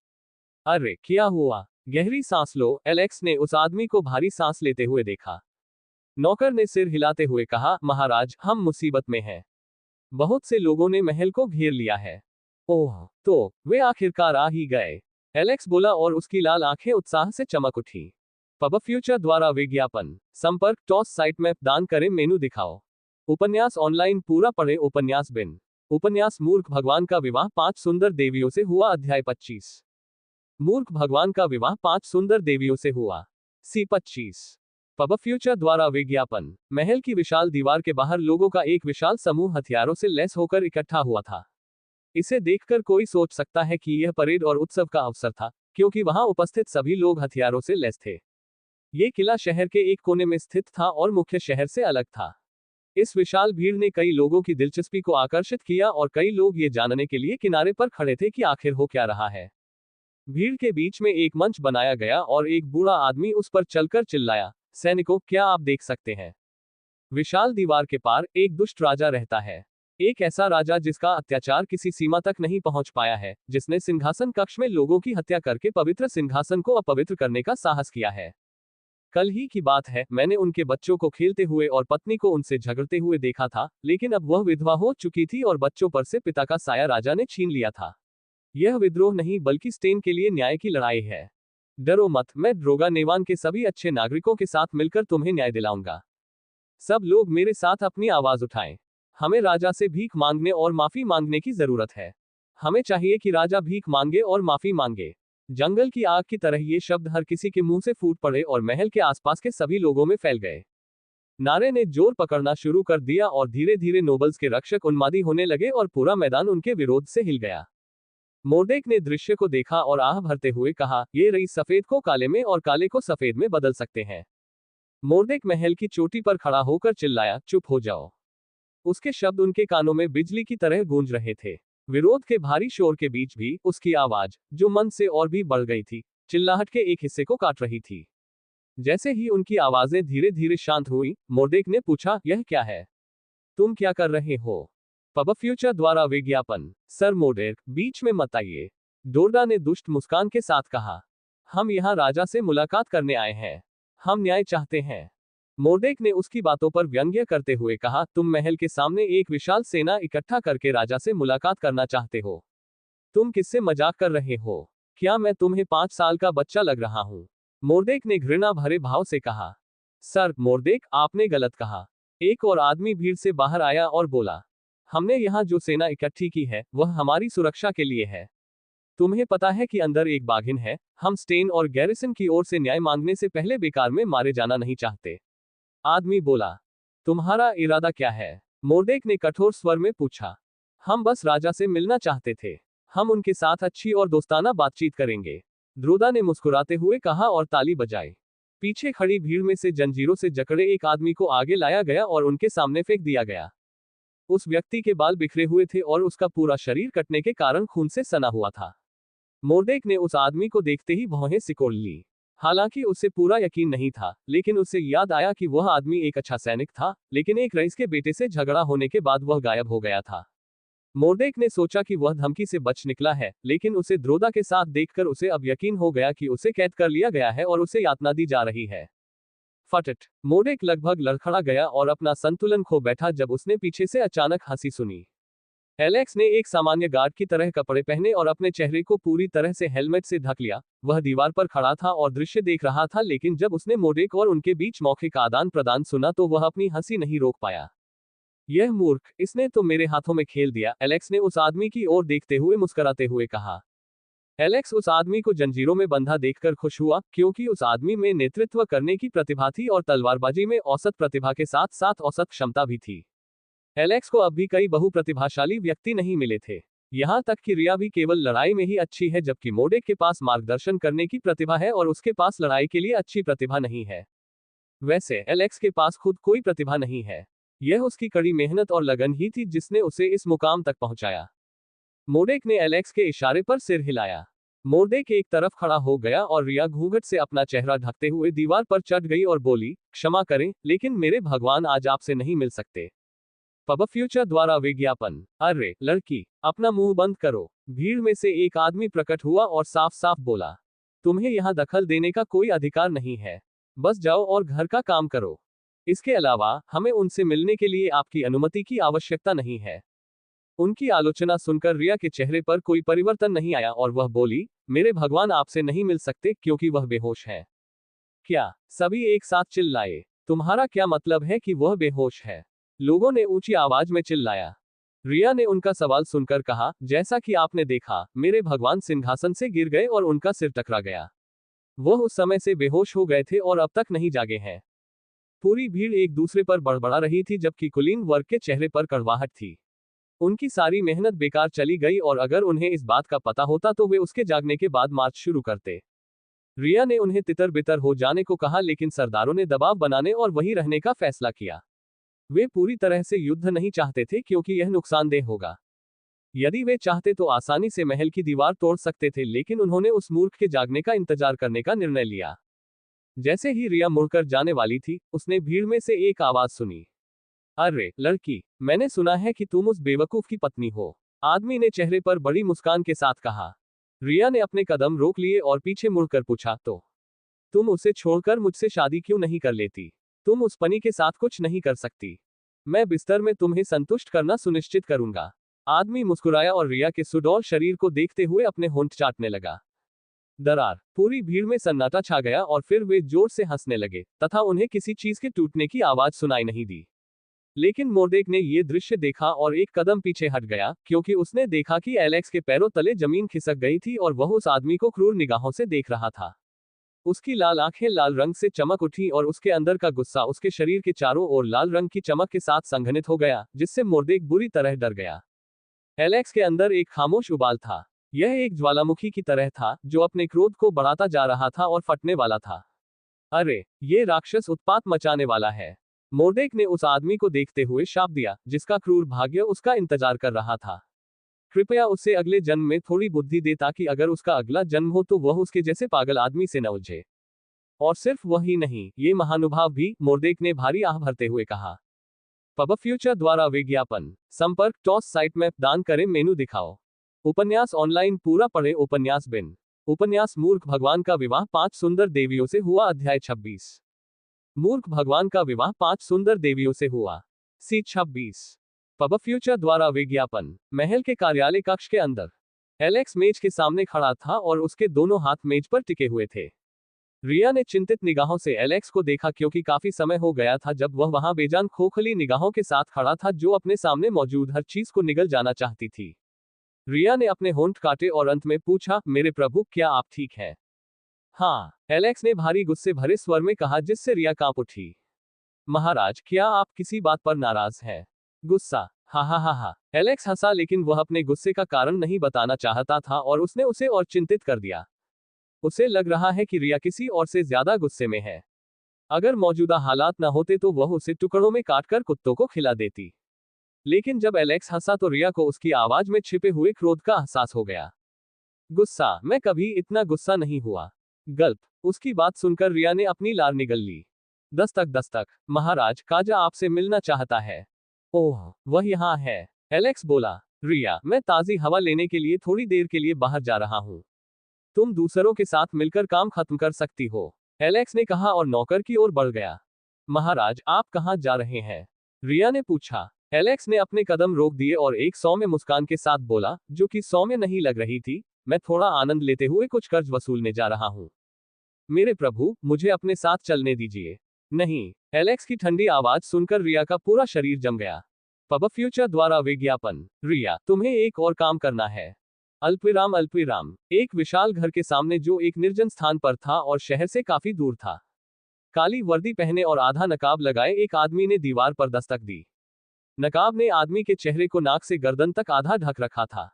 अरे क्या हुआ? गहरी सांस लो, एलेक्स ने उस आदमी को भारी सांस लेते हुए देखा। नौकर ने सिर हिलाते हुए कहा, महाराज, हम मुसीबत में हैं। बहुत से लोगों ने महल को घेर लिया है। ओह, तो वे आखिरकार आ ही गए, एलेक्स बोला और उसकी लाल आंखें उत्साह से चमक उठी। पब फ्यूचर द्वारा विज्ञापन संपर्क टॉस साइट मैप दान करें मेनू दिखाओ। उपन्यास ऑनलाइन पूरा पढ़े। उपन्यास बिन उपन्यास मूर्ख भगवान का विवाह 5 सुंदर देवियों से हुआ। अध्याय 25। मूर्ख भगवान का विवाह 5 सुंदर देवियों से हुआ। C25। पब फ्यूचर द्वारा विज्ञापन। महल की विशाल दीवार के बाहर लोगों का एक विशाल समूह हथियारों से लैस होकर इकट्ठा हुआ था। इसे देखकर कोई सोच सकता है कि यह परेड और उत्सव का अवसर था, क्योंकि वहां उपस्थित सभी लोग हथियारों से लैस थे। ये किला शहर के एक कोने में स्थित था और मुख्य शहर से अलग था। इस विशाल भीड़ ने कई लोगों की दिलचस्पी को आकर्षित किया और कई लोग ये जानने के लिए किनारे पर खड़े थे कि आखिर हो क्या रहा है। भीड़ के बीच में एक मंच बनाया गया और एक बूढ़ा आदमी उस पर चलकर चिल्लाया, सैनिकों, क्या आप देख सकते हैं? विशाल दीवार के पार एक दुष्ट राजा रहता है। एक ऐसा राजा जिसका अत्याचार किसी सीमा तक नहीं पहुंच पाया है, जिसने सिंहासन कक्ष में लोगों की हत्या करके पवित्र सिंहासन को अपवित्र करने का साहस किया है। कल ही की बात है, मैंने उनके बच्चों को खेलते हुए और पत्नी को उनसे झगड़ते हुए देखा था, लेकिन अब वह विधवा हो चुकी थी और बच्चों पर से पिता का साया राजा ने छीन लिया था। यह विद्रोह नहीं बल्कि स्टेन के लिए न्याय की लड़ाई है। डरो मत, मैं ड्रोगा नेवान के सभी अच्छे नागरिकों के साथ मिलकर तुम्हें न्याय दिलाऊंगा। सब लोग मेरे साथ अपनी आवाज उठाएं। हमें राजा से भीख मांगने और माफी मांगने की जरूरत है। हमें चाहिए कि राजा भीख मांगे और माफी मांगे। जंगल की आग की तरह ये शब्द हर किसी के मुंह से फूट पड़े और महल के आसपास के सभी लोगों में फैल गए। नारे ने जोर पकड़ना शुरू कर दिया और धीरे धीरे नोबल्स के रक्षक उन्मादी होने लगे और पूरा मैदान उनके विरोध से हिल गया। मोर्देक ने दृश्य को देखा और आह भरते हुए कहा, ये रईस सफेद को काले में और काले को सफेद में बदल सकते हैं। मोर्देक महल की चोटी पर खड़ा होकर चिल्लाया, चुप हो जाओ। उसके शब्द उनके कानों में बिजली की तरह गूंज रहे थे। विरोध के भारी शोर के बीच भी उसकी आवाज, जो मन से और भी बढ़ गई थी, चिल्लाहट के एक हिस्से को काट रही थी। जैसे ही उनकी आवाजें धीरे धीरे शांत हुई, मोर्देक ने पूछा, यह क्या है? तुम क्या कर रहे हो? पब फ्यूचर द्वारा विज्ञापन। सर मोर्देक, बीच में मत आइए, डोरडा ने दुष्ट मुस्कान के साथ कहा। हम यहाँ राजा से मुलाकात करने आए हैं। हम न्याय चाहते हैं। मोर्देक ने उसकी बातों पर व्यंग्य करते हुए कहा, तुम महल के सामने एक विशाल सेना इकट्ठा करके राजा से मुलाकात करना चाहते हो? तुम किससे मजाक कर रहे हो? क्या मैं तुम्हें 5 साल का बच्चा लग रहा हूं? मोर्देक ने घृणा भरे भाव से कहा। सर मोर्देक, आपने गलत कहा। एक और आदमी भीड़ से बाहर आया और बोला, हमने यहाँ जो सेना इकट्ठी की है वह हमारी सुरक्षा के लिए है। तुम्हें पता है कि अंदर एक बाघिन है। हम स्टेन और गैरिसन की ओर से न्याय मांगने से पहले बेकार में मारे जाना नहीं चाहते। आदमी बोला, तुम्हारा इरादा क्या है? मोर्देक ने कठोर स्वर में पूछा। हम बस राजा से मिलना चाहते थे। हम उनके साथ अच्छी और दोस्ताना बातचीत करेंगे। द्रोदा ने मुस्कुराते हुए कहा और ताली बजाई। पीछे खड़ी भीड़ में से जंजीरों से जकड़े एक आदमी को आगे लाया गया और उनके सामने फेंक दिया गया। उस व्यक्ति के बाल बिखरे हुए थे और उसका पूरा शरीर कटने के कारण खून से सना हुआ था। मोर्देक ने उस आदमी को देखते ही भौहें सिकोड़ ली। हालांकि उसे पूरा यकीन नहीं था, लेकिन उसे याद आया कि वह आदमी एक अच्छा सैनिक था, लेकिन एक रईस के बेटे से झगड़ा होने के बाद वह गायब हो गया था। मोर्देक ने सोचा कि वह धमकी से बच निकला है, लेकिन उसे द्रोदा के साथ देखकर उसे अब यकीन हो गया कि उसे कैद कर लिया गया है और उसे यातना दी जा रही है। फटट! मोर्देक लगभग लड़खड़ा गया और अपना संतुलन खो बैठा जब उसने पीछे से अचानक हंसी सुनी। एलेक्स ने एक सामान्य गार्ड की तरह कपड़े पहने और अपने चेहरे को पूरी तरह से हेलमेट से ढक लिया। वह दीवार पर खड़ा था और दृश्य देख रहा था, लेकिन जब उसने मोर्देक और उनके बीच मौखिक आदान प्रदान सुना तो वह अपनी हंसी नहीं रोक पाया। यह मूर्ख, इसने तो मेरे हाथों में खेल दिया, एलेक्स ने उस आदमी की ओर देखते हुए मुस्कुराते हुए कहा। एलेक्स उस आदमी को जंजीरों में बंधा देखकर खुश हुआ, क्योंकि उस आदमी में नेतृत्व करने की प्रतिभा थी और तलवारबाजी में औसत प्रतिभा के साथ साथ औसत क्षमता भी थी। एलेक्स को अब भी कई बहुप्रतिभाशाली व्यक्ति नहीं मिले थे। यहाँ तक कि रिया भी केवल लड़ाई में ही अच्छी है, जबकि मोर्डेक के पास मार्गदर्शन करने की प्रतिभा है और उसके पास लड़ाई के लिए अच्छी प्रतिभा नहीं है। वैसे एलेक्स के पास खुद कोई प्रतिभा नहीं है। यह उसकी कड़ी मेहनत और लगन ही थी जिसने उसे इस मुकाम तक पहुंचाया। मोर्डेक ने एलेक्स के इशारे पर सिर हिलाया। मोर्डेक एक तरफ खड़ा हो गया और रिया घूंघट से अपना चेहरा ढकते हुए दीवार पर चढ़ गई और बोली, क्षमा करें, लेकिन मेरे भगवान आज आपसे नहीं मिल सकते। पब फ्यूचर द्वारा विज्ञापन। अरे लड़की, अपना मुंह बंद करो। भीड़ में से एक आदमी प्रकट हुआ और साफ साफ बोला, तुम्हें यहाँ दखल देने का कोई अधिकार नहीं है। बस जाओ और घर का काम करो। इसके अलावा हमें उनसे मिलने के लिए आपकी अनुमति की आवश्यकता नहीं है। उनकी आलोचना सुनकर रिया के चेहरे पर कोई परिवर्तन नहीं आया और वह बोली, मेरे भगवान आपसे नहीं मिल सकते क्योंकि वह बेहोश है। क्या? सभी एक साथ चिल्लाए। तुम्हारा क्या मतलब है कि वह बेहोश है? लोगों ने ऊंची आवाज में चिल्लाया। रिया ने उनका सवाल सुनकर कहा, जैसा कि आपने देखा, मेरे भगवान सिंहासन से गिर गए और उनका सिर टकरा गया। वह उस समय से बेहोश हो गए थे और अब तक नहीं जागे हैं। पूरी भीड़ एक दूसरे पर बड़बड़ा रही थी, जबकि कुलीन वर्ग के चेहरे पर कड़वाहट थी। उनकी सारी मेहनत बेकार चली गई और अगर उन्हें इस बात का पता होता तो वे उसके जागने के बाद मार्च शुरू करते। रिया ने उन्हें तितर बितर हो जाने को कहा, लेकिन सरदारों ने दबाव बनाने और वहीं रहने का फैसला किया। वे पूरी तरह से युद्ध नहीं चाहते थे क्योंकि यह नुकसानदेह होगा। यदि वे चाहते तो आसानी से महल की दीवार तोड़ सकते थे, लेकिन उन्होंने उस मूर्ख के जागने का इंतजार करने का निर्णय लिया। जैसे ही रिया मुड़कर जाने वाली थी, उसने भीड़ में से एक आवाज सुनी, अरे लड़की, मैंने सुना है कि तुम उस बेवकूफ की पत्नी हो। आदमी ने चेहरे पर बड़ी मुस्कान के साथ कहा। रिया ने अपने कदम रोक लिए और पीछे मुड़कर पूछा, तो तुम उसे छोड़कर मुझसे शादी क्यों नहीं कर लेती? तुम उस पनी के साथ कुछ नहीं कर सकती। मैं बिस्तर में तुम्हें संतुष्ट करना सुनिश्चित करूंगा। आदमी मुस्कुराया और रिया के सुडौल शरीर को देखते हुए अपने होंठ चाटने लगा। दरार। पूरी भीड़ में सन्नाटा छा गया और फिर वे जोर से हंसने लगे तथा उन्हें किसी चीज के टूटने की आवाज सुनाई नहीं दी। लेकिन मोर्डेक ने यह दृश्य देखा और एक कदम पीछे हट गया, क्योंकि उसने देखा कि एलेक्स के पैरों तले जमीन खिसक गई थी और वह उस आदमी को क्रूर निगाहों से देख रहा था। उसकी लाल आंखें लाल रंग से चमक उठी और उसके अंदर का गुस्सा उसके शरीर के चारों ओर लाल रंग की चमक के साथ संघनित हो गया, जिससे मोर्डेक बुरी तरह डर गया। एलेक्स के अंदर एक खामोश उबाल था। यह एक ज्वालामुखी की तरह था जो अपने क्रोध को बढ़ाता जा रहा था और फटने वाला था। अरे, ये राक्षस उत्पात मचाने वाला है। मोर्डेक ने उस आदमी को देखते हुए शाप दिया, जिसका क्रूर भाग्य उसका इंतजार कर रहा था। कृपया उसे अगले जन्म में थोड़ी बुद्धि दे ताकि अगर उसका अगला जन्म हो तो वह उसके जैसे पागल आदमी से न उलझे। और सिर्फ वही नहीं, ये महानुभाव भी, मोर्डेक ने भारी आह भरते हुए कहा। पब फ्यूचर द्वारा विज्ञापन। संपर्क टॉस साइट मैप दान करें मेनू दिखाओ। उपन्यास ऑनलाइन पूरा पढ़े। उपन्यास बिन। उपन्यास मूर्ख भगवान का विवाह 5 सुंदर देवियों से हुआ। अध्याय 26। मूर्ख भगवान का विवाह 5 सुंदर देवियों से हुआ। सी 26। पब फ्यूचर द्वारा विज्ञापन। महल के कार्यालय कक्ष के अंदर एलेक्स मेज के सामने खड़ा था और उसके दोनों हाथ मेज पर टिके हुए थे। रिया ने चिंतित निगाहों से एलेक्स को देखा, क्योंकि काफी समय हो गया था जब वह वहां बेजान खोखली निगाहों के साथ खड़ा था जो अपने सामने मौजूद हर चीज को निगल जाना चाहती थी। रिया ने अपने होंठ काटे और अंत में पूछा, मेरे प्रभु, क्या आप ठीक हैं? हाँ, एलेक्स ने भारी गुस्से भरे स्वर में कहा, जिससे रिया कांप उठी। महाराज, क्या आप किसी बात पर नाराज हैं? गुस्सा। हा हा हा हा। एलेक्स हंसा, लेकिन वह अपने गुस्से का कारण नहीं बताना चाहता था और उसने उसे और चिंतित कर दिया। उसे लग रहा है कि रिया किसी और से ज्यादा गुस्से में है। अगर मौजूदा हालात न होते तो वह उसे टुकड़ों में काटकर कुत्तों को खिला देती। लेकिन जब एलेक्स हंसा तो रिया को उसकी आवाज में छिपे हुए क्रोध का एहसास हो गया। गुस्सा? मैं कभी इतना गुस्सा नहीं हुआ। गल्प। उसकी बात सुनकर रिया ने अपनी लार निगल ली। दस्तक दस्तक। महाराज, काजा आपसे मिलना चाहता है। ओह, वह यहाँ है। एलेक्स बोला। रिया, मैं ताजी हवा लेने के लिए थोड़ी देर के लिए बाहर जा रहा हूँ। तुम दूसरों के साथ मिलकर काम खत्म कर सकती हो, एलेक्स ने कहा और नौकर की ओर बढ़ गया। महाराज, आप कहाँ जा रहे हैं? रिया ने पूछा। एलेक्स ने अपने कदम रोक दिए और एक सौम्य मुस्कान के साथ बोला, जो कि सौम्य नहीं लग रही थी, मैं थोड़ा आनंद लेते हुए कुछ कर्ज वसूलने जा रहा हूँ। मेरे प्रभु, मुझे अपने साथ चलने दीजिए। नहीं। एलेक्स की ठंडी आवाज सुनकर रिया का पूरा शरीर जम गया। पब फ्यूचर द्वारा विज्ञापन। रिया, तुम्हें एक और काम करना है। अल्पविराम अल्पविराम। एक विशाल घर के सामने जो एक निर्जन स्थान पर था और शहर से काफी दूर था। काली वर्दी पहने और आधा नकाब लगाए एक आदमी ने दीवार पर दस्तक दी। नकाब ने आदमी के चेहरे को नाक से गर्दन तक आधा ढक रखा था।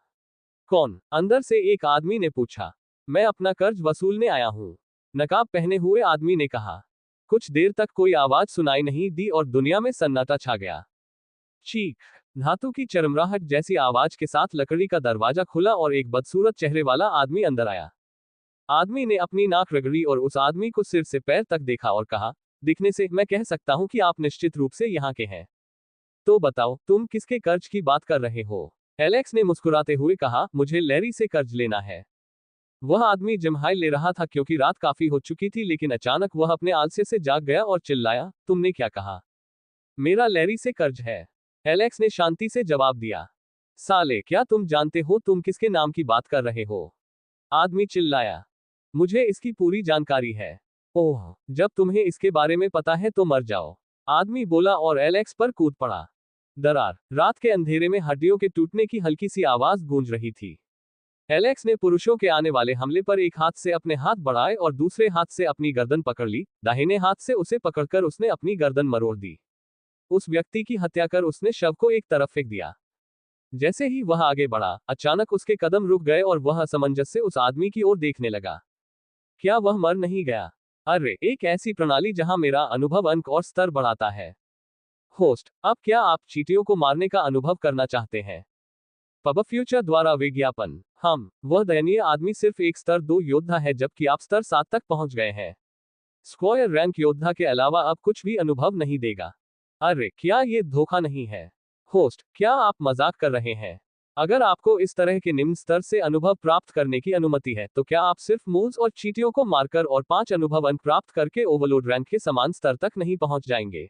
कौन? अंदर से एक आदमी ने पूछा। मैं अपना कर्ज वसूलने आया हूं, नकाब पहने हुए आदमी ने कहा। कुछ देर तक कोई आवाज सुनाई नहीं दी और दुनिया में सन्नाटा छा गया। चीख, धातु की चरमराहट जैसी आवाज के साथ लकड़ी का दरवाजा खुला और एक बदसूरत चेहरे वाला आदमी अंदर आया। आदमी ने अपनी नाक रगड़ी और उस आदमी को सिर से पैर तक देखा और कहा, दिखने से मैं कह सकता हूं कि आप निश्चित रूप से यहाँ के हैं। तो बताओ, तुम किसके कर्ज की बात कर रहे हो? एलेक्स ने मुस्कुराते हुए कहा, मुझे लैरी से कर्ज लेना है। वह आदमी जम्हाई ले रहा था क्योंकि रात काफी हो चुकी थी, लेकिन अचानक वह अपने आलस्य से जाग गया और चिल्लाया, तुमने क्या कहा? मेरा लैरी से कर्ज है, एलेक्स ने शांति से जवाब दिया। साले, क्या तुम जानते हो तुम किसके नाम की बात कर रहे हो? आदमी चिल्लाया। मुझे इसकी पूरी जानकारी है। ओह, जब तुम्हें इसके बारे में पता है तो मर जाओ, आदमी बोला और एलेक्स पर कूद पड़ा। दरार, रात के अंधेरे में हड्डियों के टूटने की हल्की सी आवाज गूंज रही थी। एलेक्स ने पुरुषों के आने वाले हमले पर एक हाथ से अपने हाथ बढ़ाए और दूसरे हाथ से अपनी गर्दन पकड़ ली। दाहिने हाथ से उसे पकड़कर उसने अपनी गर्दन मरोड़ दी। उस व्यक्ति की हत्या कर उसने शव को एक तरफ फेंक दिया। जैसे ही वह आगे बढ़ा, अचानक उसके कदम रुक गए और वह असमंजस से उस आदमी की ओर देखने लगा। क्या वह मर नहीं गया? अरे, एक ऐसी प्रणाली जहां मेरा अनुभव अंक और स्तर बढ़ाता है। होस्ट, अब क्या आप चींटियों को मारने का अनुभव करना चाहते हैं? पब फ्यूचर द्वारा विज्ञापन। वह दयनीय आदमी सिर्फ एक स्तर 2 योद्धा है जबकि आप स्तर 7 तक पहुंच गए हैं। स्क्वायर रैंक योद्धा के अलावा अब कुछ भी अनुभव नहीं देगा। अरे, क्या ये धोखा नहीं है? होस्ट, क्या आप मजाक कर रहे हैं? अगर आपको इस तरह के निम्न स्तर से अनुभव प्राप्त करने की अनुमति है तो क्या आप सिर्फ मूल्स और चींटियों को मारकर और 5 अनुभव अंक प्राप्त करके ओवरलोड रैंक के समान स्तर तक नहीं पहुंच जाएंगे?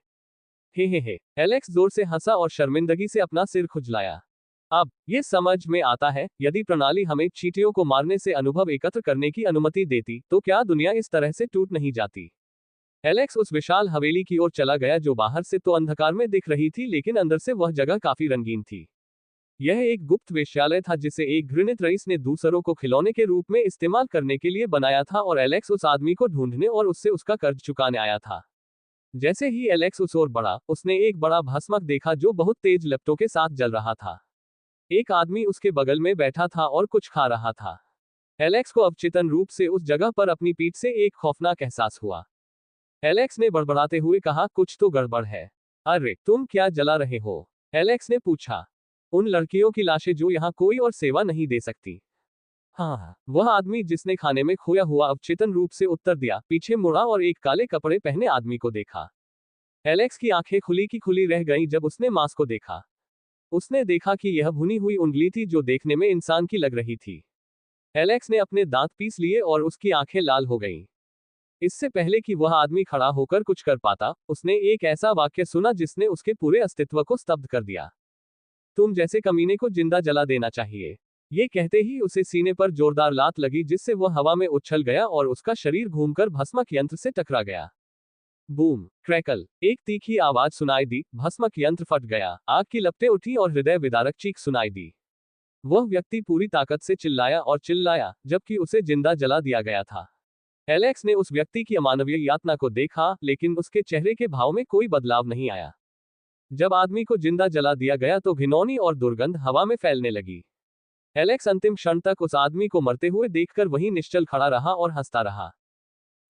हे। एलेक्स जोर से हंसा और शर्मिंदगी से अपना सिर खुजलाया। अब ये समझ में आता है, यदि प्रणाली हमें चींटियों को मारने से अनुभव एकत्र करने की अनुमति देती तो क्या दुनिया इस तरह से टूट नहीं जाती। एलेक्स उस विशाल हवेली की ओर चला गया जो बाहर से तो अंधकार में दिख रही थी, लेकिन अंदर से वह जगह काफी रंगीन थी। यह एक गुप्त वेश्यालय था जिसे एक घृणित रईस ने दूसरों को खिलौने के रूप में इस्तेमाल करने के लिए बनाया था और एलेक्स उस आदमी को ढूंढने और उससे उसका कर्ज चुकाने आया था। जैसे ही एलेक्स उस ओर बढ़ा, उसने एक बड़ा भस्मक देखा जो बहुत तेज लपटों के साथ जल रहा था। एक आदमी उसके बगल में बैठा था और कुछ खा रहा था। एलेक्स को अवचेतन रूप से उस जगह पर अपनी पीठ से एक खौफनाक एहसास हुआ। एलेक्स ने बड़बड़ाते हुए कहा, कुछ तो गड़बड़ है। अरे, तुम क्या जला रहे हो? एलेक्स ने पूछा। उन लड़कियों की लाशें जो यहाँ कोई और सेवा नहीं दे सकती। हाँ, वह आदमी जिसने खाने में खोया हुआ अवचेतन रूप से उत्तर दिया, पीछे मुड़ा और एक काले कपड़े पहने आदमी को देखा। एलेक्स की आंखें खुली की खुली रह गईं जब उसने मांस को देखा। उसने देखा कि यह भुनी हुई उंगली थी जो देखने में इंसान की लग रही थी। एलेक्स ने अपने दांत पीस लिए और उसकी आंखें लाल हो गईं। इससे पहले कि वह आदमी खड़ा होकर कुछ कर पाता, उसने एक ऐसा वाक्य सुना जिसने उसके पूरे अस्तित्व को स्तब्ध कर दिया। तुम जैसे कमीने को जिंदा जला देना चाहिए। ये कहते ही उसे सीने पर जोरदार लात लगी जिससे वह हवा में उछल गया और उसका शरीर घूमकर भस्मक यंत्र से टकरा गया। बूम, क्रैकल, एक तीखी आवाज सुनाई दी, भस्मक यंत्र फट गया, आग की लपटें उठी और हृदय विदारक चीख सुनाई दी। वह व्यक्ति पूरी ताकत से चिल्लाया और चिल्लाया, जबकि उसे जिंदा जला दिया गया था। एलेक्स ने उस व्यक्ति की अमानवीय यातना को देखा, लेकिन उसके चेहरे के भाव में कोई बदलाव नहीं आया। जब आदमी को जिंदा जला दिया गया तो घिनौनी और दुर्गंध हवा में फैलने लगी। एलेक्स अंतिम क्षण तक उस आदमी को मरते हुए देखकर वहीं निश्चल खड़ा रहा और हंसता रहा।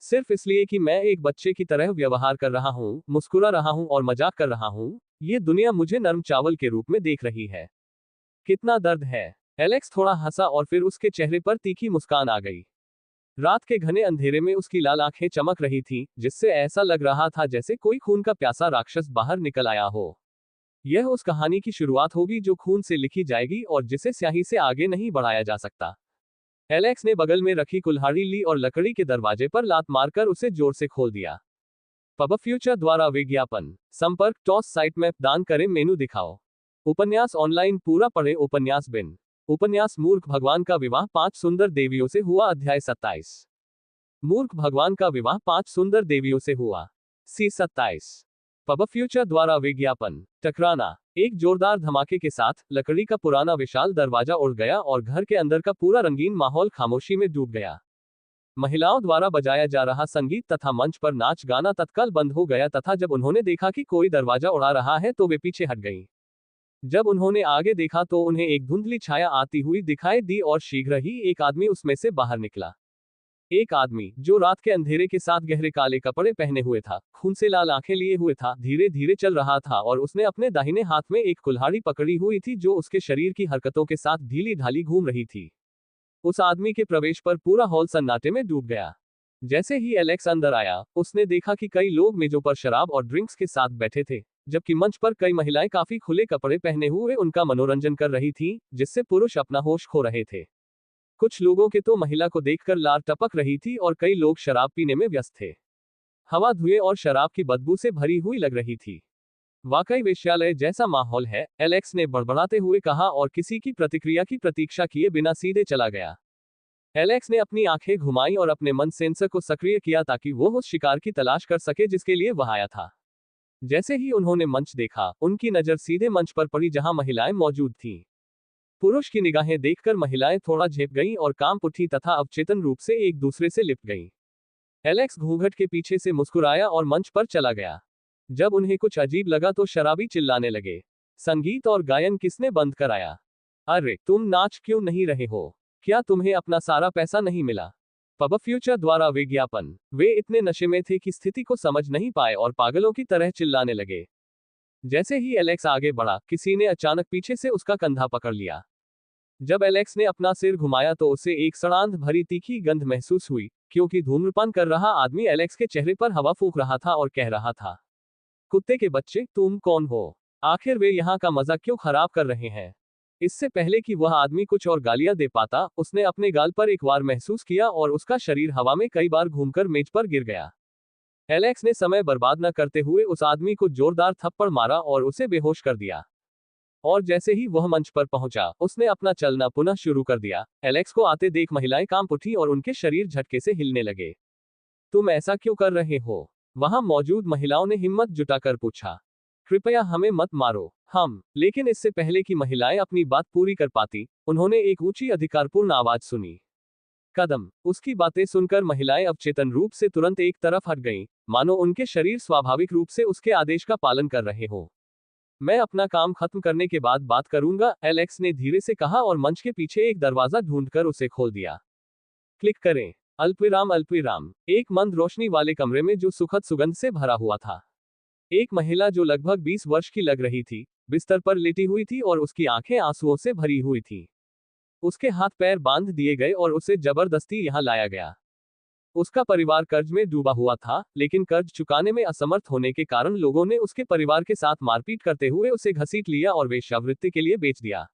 सिर्फ इसलिए कि मैं एक बच्चे की तरह व्यवहार कर रहा हूँ, मुस्कुरा रहा हूँ और मजाक कर रहा हूँ, ये दुनिया मुझे नरम चावल के रूप में देख रही है। कितना दर्द है। एलेक्स थोड़ा हंसा और फिर उसके चेहरे पर तीखी मुस्कान आ गई। रात के घने अंधेरे में उसकी लाल आंखें चमक रही थीं, जिससे ऐसा लग रहा था जैसे कोई खून का प्यासा राक्षस बाहर निकल आया हो। यह उस कहानी की शुरुआत होगी जो खून से लिखी जाएगी और जिसे स्याही से आगे नहीं बढ़ाया जा सकता। एलेक्स ने बगल में रखी कुल्हाड़ी ली और लकड़ी के दरवाजे पर लात मारकर उसे जोर से खोल दिया। पब फ्यूचर द्वारा विज्ञापन। संपर्क टॉस साइट में दान करें, मेनू दिखाओ। उपन्यास ऑनलाइन पूरा पढ़े। उपन्यास बिन। उपन्यास मूर्ख भगवान का विवाह 5 सुंदर देवियों से हुआ। अध्याय 27। मूर्ख भगवान का विवाह 5 सुंदर देवियों से हुआ। सी 27। पब फ्यूचर द्वारा विज्ञापन। टकराना। एक जोरदार धमाके के साथ लकड़ी का पुराना विशाल दरवाजा उड़ गया और घर के अंदर का पूरा रंगीन माहौल खामोशी में डूब गया। महिलाओं द्वारा बजाया जा रहा संगीत तथा मंच पर नाच गाना तत्काल बंद हो गया तथा जब उन्होंने देखा कि कोई दरवाजा उड़ा रहा है तो वे पीछे हट गईं। जब उन्होंने आगे देखा तो उन्हें एक धुंधली छाया आती हुई दिखाई दी और शीघ्र ही एक आदमी उसमें से बाहर निकला। एक आदमी जो रात के अंधेरे के साथ गहरे काले कपड़े पहने हुए था, खून से लाल आंखें लिए हुए था, धीरे धीरे चल रहा था और उसने अपने दाहिने हाथ में एक कुल्हाड़ी पकड़ी हुई थी जो उसके शरीर की हरकतों के साथ ढीली ढाली घूम रही थी। उस आदमी के प्रवेश पर पूरा हॉल सन्नाटे में डूब गया। जैसे ही एलेक्स अंदर आया, उसने देखा कि कई लोग मेजों पर शराब और ड्रिंक्स के साथ बैठे थे, जबकि मंच पर कई महिलाएं काफी खुले कपड़े पहने हुए उनका मनोरंजन कर रही थीं, जिससे पुरुष अपना होश खो रहे थे। कुछ लोगों के तो महिला को देखकर लार टपक रही थी और कई लोग शराब पीने में व्यस्त थे। हवा धुएं और शराब की बदबू से भरी हुई लग रही थी। वाकई वेश्यालय जैसा माहौल है, एलेक्स ने बड़बड़ाते हुए कहा और किसी की प्रतिक्रिया की प्रतीक्षा किए बिना सीधे चला गया। एलेक्स ने अपनी आंखें घुमाई और अपने मन सेंसर को सक्रिय किया ताकि वो उस शिकार की तलाश कर सके जिसके लिए वह आया था। जैसे ही उन्होंने मंच देखा, उनकी नजर सीधे मंच पर पड़ी जहां महिलाएं मौजूद थीं। पुरुष की निगाहें देखकर महिलाएं थोड़ा झेप गईं और कांप उठी तथा अवचेतन रूप से एक दूसरे से लिपट गईं। एलेक्स घूंघट के पीछे से मुस्कुराया और मंच पर चला गया। जब उन्हें कुछ अजीब लगा तो शराबी चिल्लाने लगे, संगीत और गायन किसने बंद कराया? अरे, तुम नाच क्यों नहीं रहे हो? क्या तुम्हें अपना सारा पैसा नहीं मिला? पब फ्यूचर द्वारा विज्ञापन। वे इतने नशे में थे कि स्थिति को समझ नहीं पाए और पागलों की तरह चिल्लाने लगे। जैसे ही एलेक्स आगे बढ़ा, किसी ने अचानक पीछे से उसका कंधा पकड़ लिया। जब एलेक्स ने अपना सिर घुमाया तो उसे एक सड़ांध भरी तीखी गंध महसूस हुई, क्योंकि धूम्रपान कर रहा आदमी एलेक्स के चेहरे पर हवा फूंक रहा था और कह रहा था, कुत्ते के बच्चे, तुम कौन हो? आखिर वे यहाँ का मजा क्यों खराब कर रहे हैं? इससे पहले कि वह आदमी कुछ और गालियां दे पाता, उसने अपने गाल पर एक बार महसूस किया और उसका शरीर हवा में कई बार घूमकर मेज पर गिर गया। एलेक्स ने समय बर्बाद न करते हुए उस आदमी को जोरदार थप्पड़ मारा और उसे बेहोश कर दिया। और जैसे ही वह मंच पर पहुंचा, उसने अपना चलना पुनः शुरू कर दिया। एलेक्स को आते देख महिलाएं कांप उठी और उनके शरीर झटके से हिलने लगे। तुम ऐसा क्यों कर रहे हो? वहां मौजूद महिलाओं ने हिम्मत जुटाकर पूछा। कृपया हमें मत मारो। लेकिन इससे पहले कि महिलाएं अपनी बात पूरी कर पाती, उन्होंने एक ऊंची अधिकारपूर्ण आवाज सुनी। कदम। उसकी बातें सुनकर महिलाएं अवचेतन रूप से तुरंत एक तरफ हट गईं, मानो उनके शरीर स्वाभाविक रूप से उसके आदेश का पालन कर रहे हो। मैं अपना काम खत्म करने के बाद बात करूंगा, एलेक्स ने धीरे से कहा और मंच के पीछे एक दरवाजा ढूंढकर उसे खोल दिया। क्लिक करें। अल्पविराम अल्पविराम। एक मंद रोशनी वाले कमरे में जो सुखद सुगंध से भरा हुआ था। एक महिला जो लगभग 20 वर्ष की लग रही थी, बिस्तर पर लेटी हुई थी और उसकी आंखें आंसुओं से भरी हुई थी। उसके हाथ पैर बांध दिए गए और उसे जबरदस्ती यहां लाया गया। उसका परिवार कर्ज में डूबा हुआ था, लेकिन कर्ज चुकाने में असमर्थ होने के कारण लोगों ने उसके परिवार के साथ मारपीट करते हुए उसे घसीट लिया और वेश्यावृत्ति के लिए बेच दिया।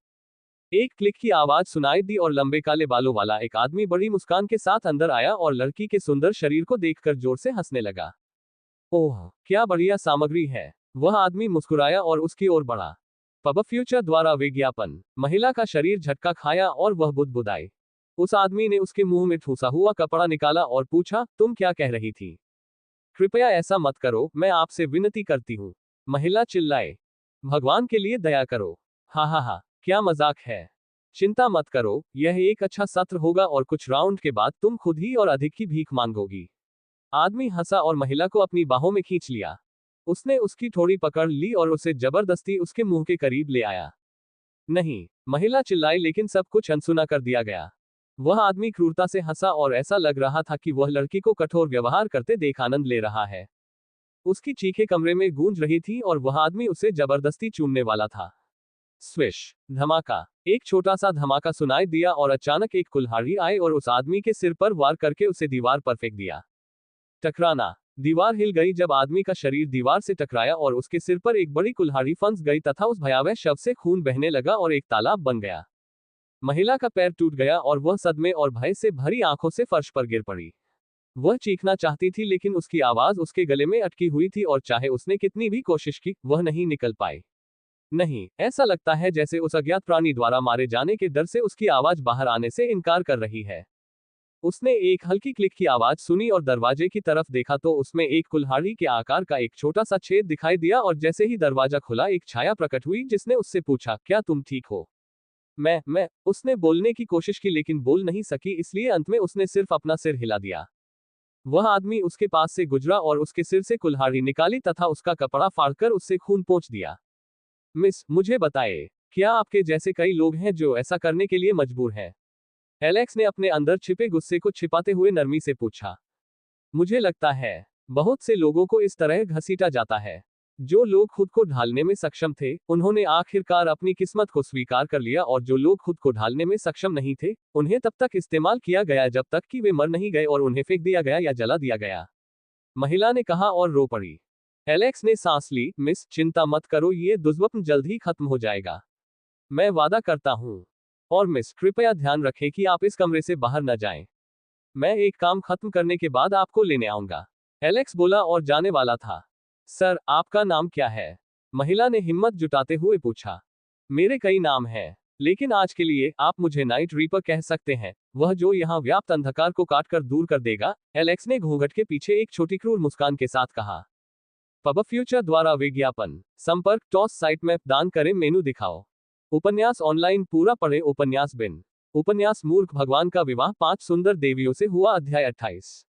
एक क्लिक की आवाज सुनाई दी और लंबे काले बालों वाला एक आदमी बड़ी मुस्कान के साथ अंदर आया और लड़की के सुंदर शरीर को देखकर जोर से हंसने लगा। ओह, क्या बढ़िया सामग्री है। वह आदमी मुस्कुराया और उसकी ओर बढ़ा। पब फ्यूचर द्वारा विज्ञापन। महिला का शरीर झटका खाया और वह बुदबुदाई। उस आदमी ने उसके मुंह में ठूसा हुआ कपड़ा निकाला और पूछा, तुम क्या कह रही थी? कृपया ऐसा मत करो, मैं आपसे विनती करती हूँ। महिला चिल्लाए। भगवान के लिए दया करो। हा, क्या मजाक है। चिंता मत करो, यह एक अच्छा सत्र होगा और कुछ राउंड के बाद तुम खुद ही और अधिक की भीख मांगोगी। आदमी हंसा और महिला को अपनी बाहों में खींच लिया। उसने उसकी थोड़ी पकड़ ली और उसे जबरदस्ती उसके मुंह के करीब ले आया। नहीं, महिला चिल्लाई, लेकिन सब कुछ अनसुना कर दिया गया। वह आदमी क्रूरता से हंसा और ऐसा लग रहा था कि वह लड़की को कठोर व्यवहार करते देख आनंद ले रहा है। उसकी चीखें कमरे में गूंज रही थी और वह आदमी उसे जबरदस्ती चूमने वाला था। स्विश। धमाका। एक छोटा सा धमाका सुनाई दिया और अचानक एक कुल्हाड़ी आई और उस आदमी के सिर पर वार करके उसे दीवार पर फेंक दिया। टकराना। दीवार हिल गई जब आदमी का शरीर दीवार से टकराया और उसके सिर पर एक बड़ी कुल्हाड़ी फंस गई तथा उस भयावह शव से खून बहने लगा और एक तालाब बन गया। महिला का पैर टूट गया और वह सदमे और भय से भरी आंखों से फर्श पर गिर पड़ी। वह चीखना चाहती थी, लेकिन उसकी आवाज उसके गले में अटकी हुई थी और चाहे उसने कितनी भी कोशिश की, वह नहीं निकल पाई। नहीं, ऐसा लगता है जैसे उस अज्ञात प्राणी द्वारा मारे जाने के डर से उसकी आवाज बाहर आने से इनकार कर रही है। उसने एक हल्की क्लिक की आवाज सुनी और दरवाजे की तरफ देखा तो उसमें एक कुल्हाड़ी के आकार का एक छोटा सा छेद दिखाई दिया और जैसे ही दरवाजा खुला एक छाया प्रकट हुई जिसने उससे पूछा, क्या तुम ठीक हो? मैं उसने बोलने की कोशिश की लेकिन बोल नहीं सकी, इसलिए अंत में उसने सिर्फ अपना सिर हिला दिया। वह आदमी उसके पास से गुजरा और उसके सिर से कुल्हाड़ी निकाली तथा उसका कपड़ा फाड़कर उससे खून पोंछ दिया। मिस, मुझे बताइए, क्या आपके जैसे कई लोग हैं जो ऐसा करने के लिए मजबूर हैं? एलेक्स ने अपने अंदर छिपे गुस्से को छिपाते हुए नरमी से पूछा। मुझे लगता है बहुत से लोगों को इस तरह घसीटा जाता है। जो लोग खुद को ढालने में सक्षम थे, उन्होंने आखिरकार अपनी किस्मत को स्वीकार कर लिया और जो लोग खुद को ढालने में सक्षम नहीं थे, उन्हें तब तक इस्तेमाल किया गया जब तक कि वे मर नहीं गए और उन्हें फेंक दिया गया या जला दिया गया। महिला ने कहा और रो पड़ी। एलेक्स ने सांस ली। मिस, चिंता मत करो, ये दुष्स्वप्न जल्द ही खत्म हो जाएगा। मैं वादा करता हूँ। और मिस, कृपया ध्यान रखें कि आप इस कमरे से बाहर न जाएं। मैं एक काम खत्म करने के बाद आपको लेने आऊंगा। एलेक्स बोला और जाने वाला था। सर, आपका नाम क्या है? महिला ने हिम्मत जुटाते हुए पूछा। मेरे कई नाम हैं, लेकिन आज के लिए आप मुझे नाइट रीपर कह सकते हैं, वह जो यहाँ व्याप्त अंधकार को काटकर दूर कर देगा। एलेक्स ने घूंघट के पीछे एक छोटी क्रूर मुस्कान के साथ कहा। पब फ्यूचर द्वारा विज्ञापन। संपर्क टॉस साइट में दान करें, मेनू दिखाओ। उपन्यास ऑनलाइन पूरा पढ़े। उपन्यास बिन। उपन्यास मूर्ख भगवान का विवाह 5 सुंदर देवियों से हुआ। अध्याय 28।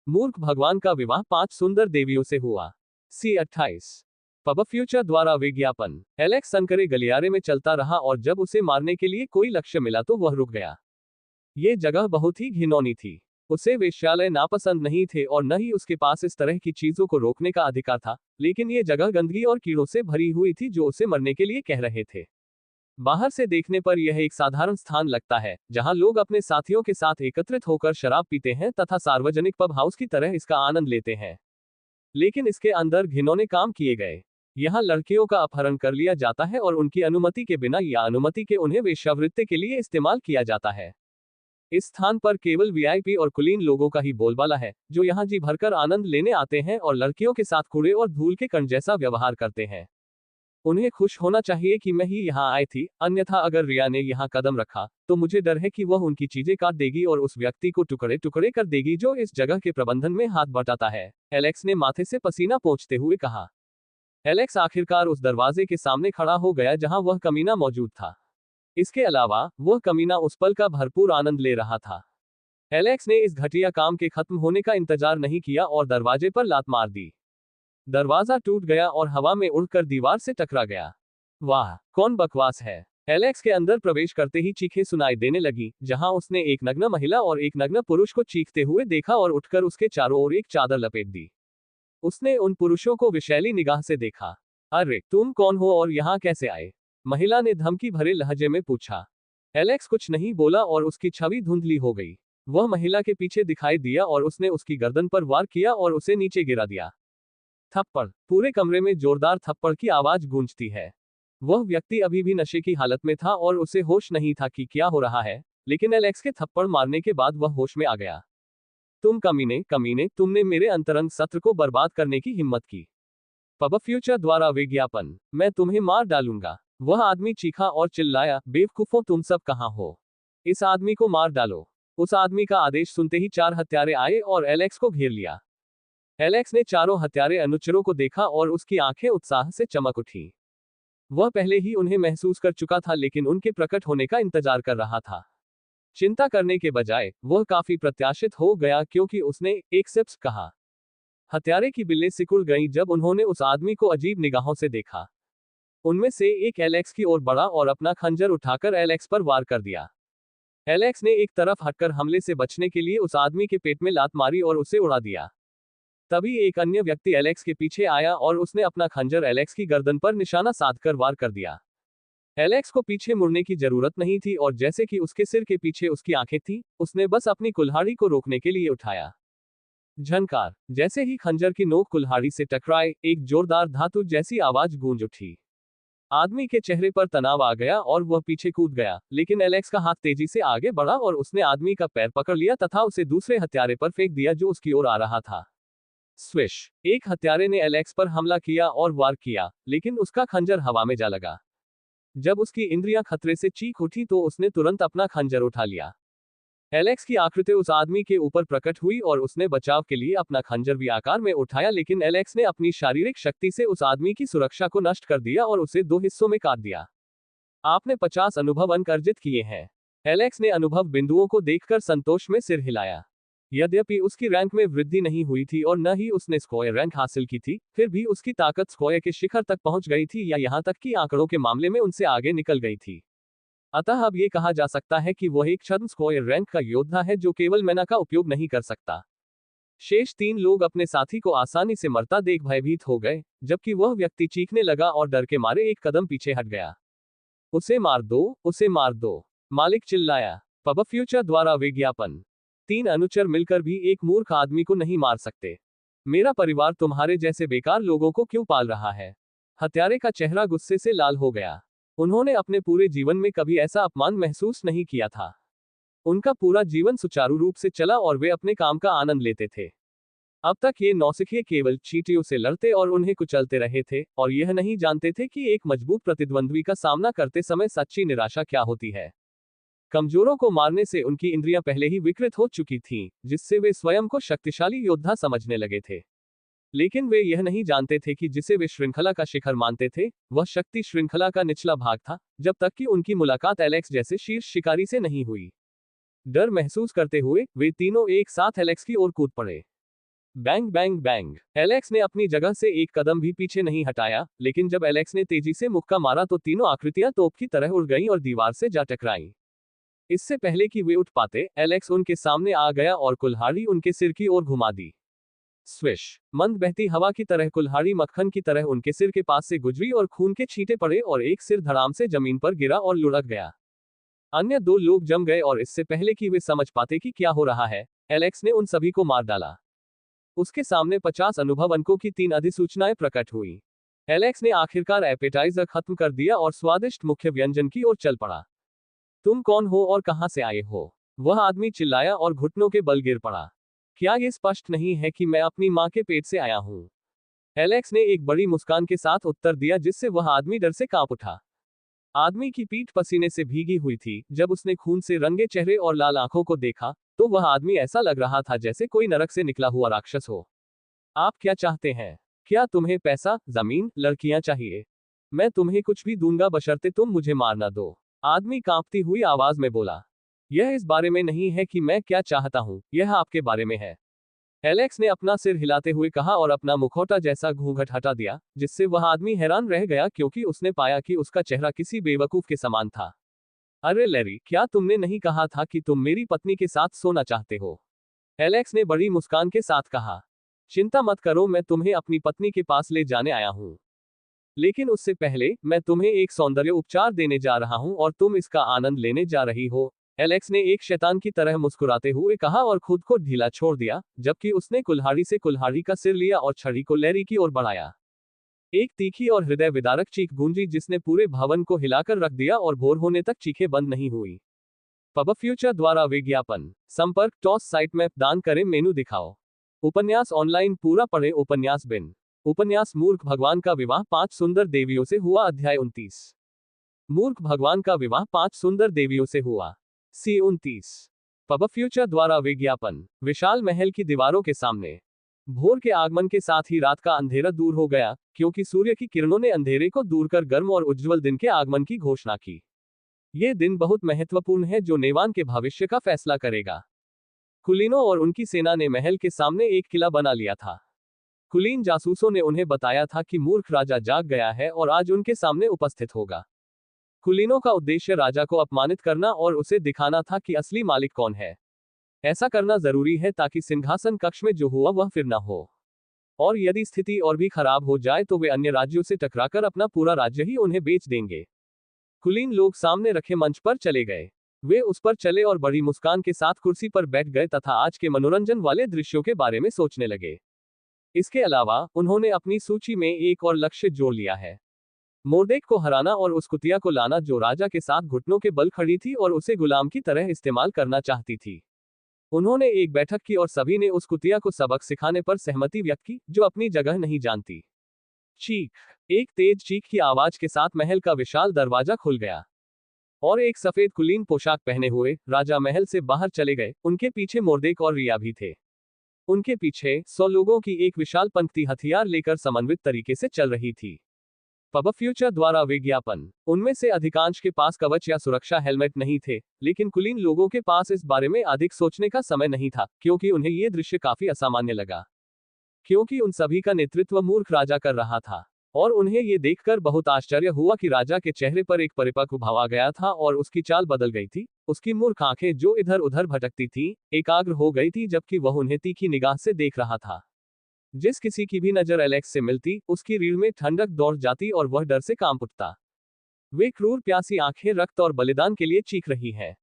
मूर्ख भगवान का विवाह 5 सुंदर देवियों से हुआ। सी 28। पब फ्यूचर द्वारा विज्ञापन। एलेक्स सनकरे गलियारे में चलता रहा और जब उसे मारने के लिए कोई लक्ष्य मिला तो वह रुक गया। ये जगह बहुत ही घिनौनी थी। उसे वेश्यालय नापसंद नहीं थे और न ही उसके पास इस तरह की चीजों को रोकने का अधिकार था, लेकिन ये जगह गंदगी और कीड़ों से भरी हुई थी जो उसे मरने के लिए कह रहे थे। बाहर से देखने पर यह एक साधारण स्थान लगता है, जहां लोग अपने साथियों के साथ एकत्रित होकर शराब पीते हैं तथा सार्वजनिक पब हाउस की तरह इसका आनंद लेते हैं। लेकिन इसके अंदर घिनौने काम किए गए। यहाँ लड़कियों का अपहरण कर लिया जाता है और उनकी अनुमति के बिना या अनुमति के उन्हें वेश्यावृत्ति के लिए इस्तेमाल किया जाता है। इस स्थान पर केवल वीआईपी और कुलीन लोगों का ही बोलबाला है, जो यहाँ जी भरकर आनंद लेने आते हैं और लड़कियों के साथ कूड़े और धूल के कण जैसा व्यवहार करते हैं। उन्हें खुश होना चाहिए कि मैं ही यहाँ आई थी, अन्यथा अगर रिया ने यहाँ कदम रखा, तो मुझे डर है कि वह उनकी चीजें काट देगी और उस व्यक्ति को टुकड़े टुकड़े कर देगी जो इस जगह के प्रबंधन में हाथ बटाता है। एलेक्स ने माथे से पसीना पोंछते हुए कहा। एलेक्स आखिरकार उस दरवाजे के सामने खड़ा हो गया जहां वह कमीना मौजूद था। इसके अलावा वह कमीना उस पल का भरपूर आनंद ले रहा था। एलेक्स ने इस घटिया काम के खत्म होने का इंतजार नहीं किया और दरवाजे पर लात मार दी। दरवाजा टूट गया और हवा में उड़कर दीवार से टकरा गया। वाह, कौन बकवास है। एलेक्स के अंदर प्रवेश करते ही चीखें सुनाई देने लगी, जहां उसने एक नग्न महिला और एक नग्न पुरुष को चीखते हुए देखा और उठकर उसके चारों ओर एक चादर लपेट दी। उसने उन पुरुषों को विशैली निगाह से देखा। अरे, तुम कौन हो और यहाँ कैसे आए? महिला ने धमकी भरे लहजे में पूछा। एलेक्स कुछ नहीं बोला और उसकी छवि धुंधली हो गई। वह महिला के पीछे दिखाई दिया और उसने उसकी गर्दन पर वार किया और उसे नीचे गिरा दिया। थप्पड़। पूरे कमरे में जोरदार थप्पड़ की आवाज गूंजती है। वह व्यक्ति अभी भी नशे की हालत में था और उसे होश नहीं था कि क्या हो रहा है, लेकिन एलेक्स के थप्पड़ मारने के बाद वह होश में आ गया। तुम कमीने, कमीने, तुमने मेरे अंतरंग सत्र को बर्बाद करने की हिम्मत की। पब फ्यूचर द्वारा विज्ञापन। मैं तुम्हें मार डालूंगा। वह आदमी चीखा और चिल्लाया, बेवकूफों, तुम सब कहां हो? इस आदमी को मार डालो। उस आदमी का आदेश सुनते ही 4 हत्यारे आए और एलेक्स को घेर लिया। एलेक्स ने चारों हत्यारे अनुचरों को देखा और उसकी आंखें उत्साह से चमक उठी। वह पहले ही उन्हें महसूस कर चुका था लेकिन उनके प्रकट होने का इंतजार कर रहा था। चिंता करने के बजाय वह काफी प्रत्याशित हो गया क्योंकि उसने एक सिप्स कहा। हत्यारे की बिल्लें सिकुड़ गईं जब उन्होंने उस आदमी को अजीब निगाहों से देखा। उनमें से एक एलेक्स की ओर बढ़ा और अपना खंजर उठाकर एलेक्स पर वार कर दिया। एलेक्स ने एक तरफ हटकर हमले से बचने के लिए उस आदमी के पेट में लात मारी और उसे उड़ा दिया। तभी एक अन्य व्यक्ति एलेक्स के पीछे आया और उसने अपना खंजर एलेक्स की गर्दन पर निशाना साधकर वार कर दिया। एलेक्स को पीछे मुड़ने की जरूरत नहीं थी और जैसे कि उसके सिर के पीछे उसकी आंखें थीं, उसने बस अपनी कुल्हाड़ी को रोकने के लिए उठाया। झनकार। जैसे ही खंजर की नोक कुल्हाड़ी से टकराए, एक जोरदार धातु जैसी आवाज गूंज उठी। आदमी के चेहरे पर तनाव आ गया और वह पीछे कूद गया, लेकिन एलेक्स का हाथ तेजी से आगे बढ़ा और उसने आदमी का पैर पकड़ लिया तथा उसे दूसरे हत्यारे पर फेंक दिया जो उसकी ओर आ रहा था। स्विश। एक हत्यारे ने एलेक्स पर हमला किया और वार किया, लेकिन उसका खंजर हवा में जा लगा। जब उसकी इंद्रियां खतरे से चीख उठी तो उसने तुरंत अपना खंजर उठा लिया। एलेक्स की आकृति उस आदमी के ऊपर प्रकट हुई और उसने बचाव के लिए अपना खंजर भी आकार में उठाया, लेकिन एलेक्स ने अपनी शारीरिक शक्ति से उस आदमी की सुरक्षा को नष्ट कर दिया और उसे 2 हिस्सों में काट दिया। आपने 50 अनुभव अंक अर्जित किए हैं। एलेक्स ने अनुभव बिंदुओं को देखकर संतोष में सिर हिलाया। यद्यपि उसकी रैंक में वृद्धि नहीं हुई थी और न ही उसने स्क्वायर रैंक हासिल की थी, फिर भी उसकी ताकत स्क्वायर के शिखर तक पहुंच गई थी, या यहां तक कि आंकड़ों के मामले में उनसे आगे निकल गई थी। अतः अब ये कहा जा सकता है कि वह एक छद्म स्क्वायर रैंक का योद्धा है जो केवल मैना का उपयोग नहीं कर सकता। शेष 3 लोग अपने साथी को आसानी से मरता देख भयभीत हो गए, जबकि वह व्यक्ति चीखने लगा और डर के मारे एक कदम पीछे हट गया। उसे मार दो, उसे मार दो, मालिक चिल्लाया। पब फ्यूचर द्वारा विज्ञापन। 3 अनुचर मिलकर भी एक मूर्ख आदमी को नहीं मार सकते। मेरा परिवार तुम्हारे जैसे बेकार लोगों को क्यों पाल रहा है? हत्यारे का चेहरा गुस्से से लाल हो गया। उन्होंने अपने पूरे जीवन में कभी ऐसा अपमान महसूस नहीं किया था। उनका पूरा जीवन सुचारू रूप से चला और वे अपने काम का आनंद लेते थे। अब तक ये नौसिखिए केवल चींटियों से लड़ते और उन्हें कुचलते रहे थे, और यह नहीं जानते थे कि एक मजबूत प्रतिद्वंद्वी का सामना करते समय सच्ची निराशा क्या होती है। कमजोरों को मारने से उनकी इंद्रियां पहले ही विकृत हो चुकी थीं, जिससे वे स्वयं को शक्तिशाली योद्धा समझने लगे थे। लेकिन वे यह नहीं जानते थे कि जिसे वे श्रृंखला का शिखर मानते थे, वह शक्ति श्रृंखला का निचला भाग था, जब तक कि उनकी मुलाकात एलेक्स जैसे शीर्ष शिकारी से नहीं हुई। डर महसूस करते हुए वे तीनों एक साथ एलेक्स की ओर कूद पड़े। Bang bang bang. एलेक्स ने अपनी जगह से एक कदम भी पीछे नहीं हटाया, लेकिन जब एलेक्स ने तेजी से मुक्का मारा तो तीनों आकृतियां तोप की तरह उड़ गईं और दीवार से जा टकराईं। इससे पहले कि वे उठ पाते, एलेक्स उनके सामने आ गया और कुल्हाड़ी उनके सिर की ओर घुमा दी। स्विश। मंद बहती हवा की तरह कुल्हाड़ी मक्खन की तरह उनके सिर के पास से गुजरी और खून के छींटे पड़े और एक सिर धड़ाम से जमीन पर गिरा और लुढ़क गया। अन्य 2 लोग जम गए और इससे पहले कि वे समझ पाते कि क्या हो रहा है, एलेक्स ने उन सभी को मार डाला। उसके सामने 50 अनुभव अंकों की 3 अधिसूचनाएं प्रकट हुई। एलेक्स ने आखिरकार एपेटाइजर खत्म कर दिया और स्वादिष्ट मुख्य व्यंजन की ओर चल पड़ा। तुम कौन हो और कहां से आए हो? वह आदमी चिल्लाया और घुटनों के बल गिर पड़ा। क्या ये स्पष्ट नहीं है कि मैं अपनी मां के पेट से आया हूं? एलेक्स ने एक बड़ी मुस्कान के साथ उत्तर दिया, जिससे वह आदमी डर से कांप उठा। आदमी की पीठ पसीने से भीगी हुई थी। जब उसने खून से रंगे चेहरे और लाल आंखों को देखा, तो वह आदमी ऐसा लग रहा था जैसे कोई नरक से निकला हुआ राक्षस हो। आप क्या चाहते हैं? क्या तुम्हें पैसा, जमीन, लड़कियां चाहिए? मैं तुम्हें कुछ भी दूंगा बशर्ते तुम मुझे मार ना दो, आदमी कांपती हुई आवाज में बोला। यह इस बारे में नहीं है कि मैं क्या चाहता हूं, यह आपके बारे में है, एलेक्स ने अपना सिर हिलाते हुए कहा और अपना मुखौटा जैसा घूंघट हटा दिया, जिससे वह आदमी हैरान रह गया क्योंकि उसने पाया कि उसका चेहरा किसी बेवकूफ के समान था। अरे लैरी, क्या तुमने नहीं कहा था कि तुम मेरी पत्नी के साथ सोना चाहते हो? एलेक्स ने बड़ी मुस्कान के साथ कहा। चिंता मत करो, मैं तुम्हें अपनी पत्नी के पास ले जाने आया हूं। लेकिन उससे पहले मैं तुम्हें एक सौंदर्य उपचार देने जा रहा हूं और तुम इसका आनंद लेने जा रही हो, एलेक्स ने एक शैतान की तरह मुस्कुराते हुए कहा और खुद को ढीला छोड़ दिया, जबकि उसने कुल्हाड़ी से कुल्हाड़ी का सिर लिया और छड़ी को लैरी की ओर बढ़ाया। एक तीखी और हृदय विदारक चीख गूंजी जिसने पूरे भवन को हिलाकर रख दिया और भोर होने तक चीखें बंद नहीं हुई। पब फ्यूचर द्वारा विज्ञापन। संपर्क टॉस साइट मैप दान करें, मेनू दिखाओ। उपन्यास ऑनलाइन पूरा पढ़े। उपन्यास बिन। उपन्यास मूर्ख भगवान का विवाह 5 सुंदर देवियों से हुआ। अध्याय 29। मूर्ख भगवान का विवाह 5 सुंदर देवियों से हुआ। सी 29। पब फ्यूचर द्वारा विज्ञापन। विशाल महल की दीवारों के सामने। भोर के आगमन के साथ ही रात का अंधेरा दूर हो गया, क्योंकि सूर्य की किरणों ने अंधेरे को दूर कर गर्म और उज्ज्वल दिन के आगमन की घोषणा की। यह दिन बहुत महत्वपूर्ण है जो नेवान के भविष्य का फैसला करेगा। कुलीनों और उनकी सेना ने महल के सामने एक किला बना लिया था। कुलीन जासूसों ने उन्हें बताया था कि मूर्ख राजा जाग गया है और आज उनके सामने उपस्थित होगा। कुलीनों का उद्देश्य राजा को अपमानित करना और उसे दिखाना था कि असली मालिक कौन है। ऐसा करना जरूरी है ताकि सिंहासन कक्ष में जो हुआ वह फिर ना हो। और यदि स्थिति और भी खराब हो जाए तो वे अन्य राज्यों से टकराकर अपना पूरा राज्य ही उन्हें बेच देंगे। कुलीन लोग सामने रखे मंच पर चले गए। वे उस पर चले और बड़ी मुस्कान के साथ कुर्सी पर बैठ गए तथा आज के मनोरंजन वाले दृश्यों के बारे में सोचने लगे। इसके अलावा उन्होंने अपनी सूची में एक और लक्ष्य जोड़ लिया है, मोर्देक को हराना और उस कुतिया को लाना जो राजा के साथ घुटनों के बल खड़ी थी और उसे गुलाम की तरह इस्तेमाल करना चाहती थी। उन्होंने एक बैठक की और सभी ने उस कुतिया को सबक सिखाने पर सहमति व्यक्त की, जो अपनी जगह नहीं जानती। चीख। एक तेज चीख की आवाज के साथ महल का विशाल दरवाजा खुल गया। और एक सफेद कुलीन पोशाक पहने हुए राजा महल से बाहर चले गए। उनके पीछे मोर्देक और रिया भी थे। उनके पीछे 100 लोगों की एक विशाल पंक्ति हथियार लेकर समन्वित तरीके से चल रही थी। पब फ्यूचर द्वारा विज्ञापन। उनमें से अधिकांश के पास कवच या सुरक्षा हेलमेट नहीं थे, लेकिन कुलीन लोगों के पास इस बारे में अधिक सोचने का समय नहीं था, क्योंकि उन्हें यह दृश्य काफी असामान्य लगा। क्योंकि उन सभी का नेतृत्व मूर्ख राजा कर रहा था, और उन्हें ये देखकर बहुत आश्चर्य हुआ कि राजा के चेहरे पर एक परिपक्व भाव आ गया था और उसकी चाल बदल गई थी। उसकी मूर्ख आंखें जो इधर उधर भटकती थीं, एकाग्र हो गई थी, जबकि वह उन्हें तीखी निगाह से देख रहा था। जिस किसी की भी नजर एलेक्स से मिलती, उसकी रीढ़ में ठंडक दौड़ जाती और वह डर से कांप उठता। वे क्रूर प्यासी आंखें रक्त और बलिदान के लिए चीख रही हैं।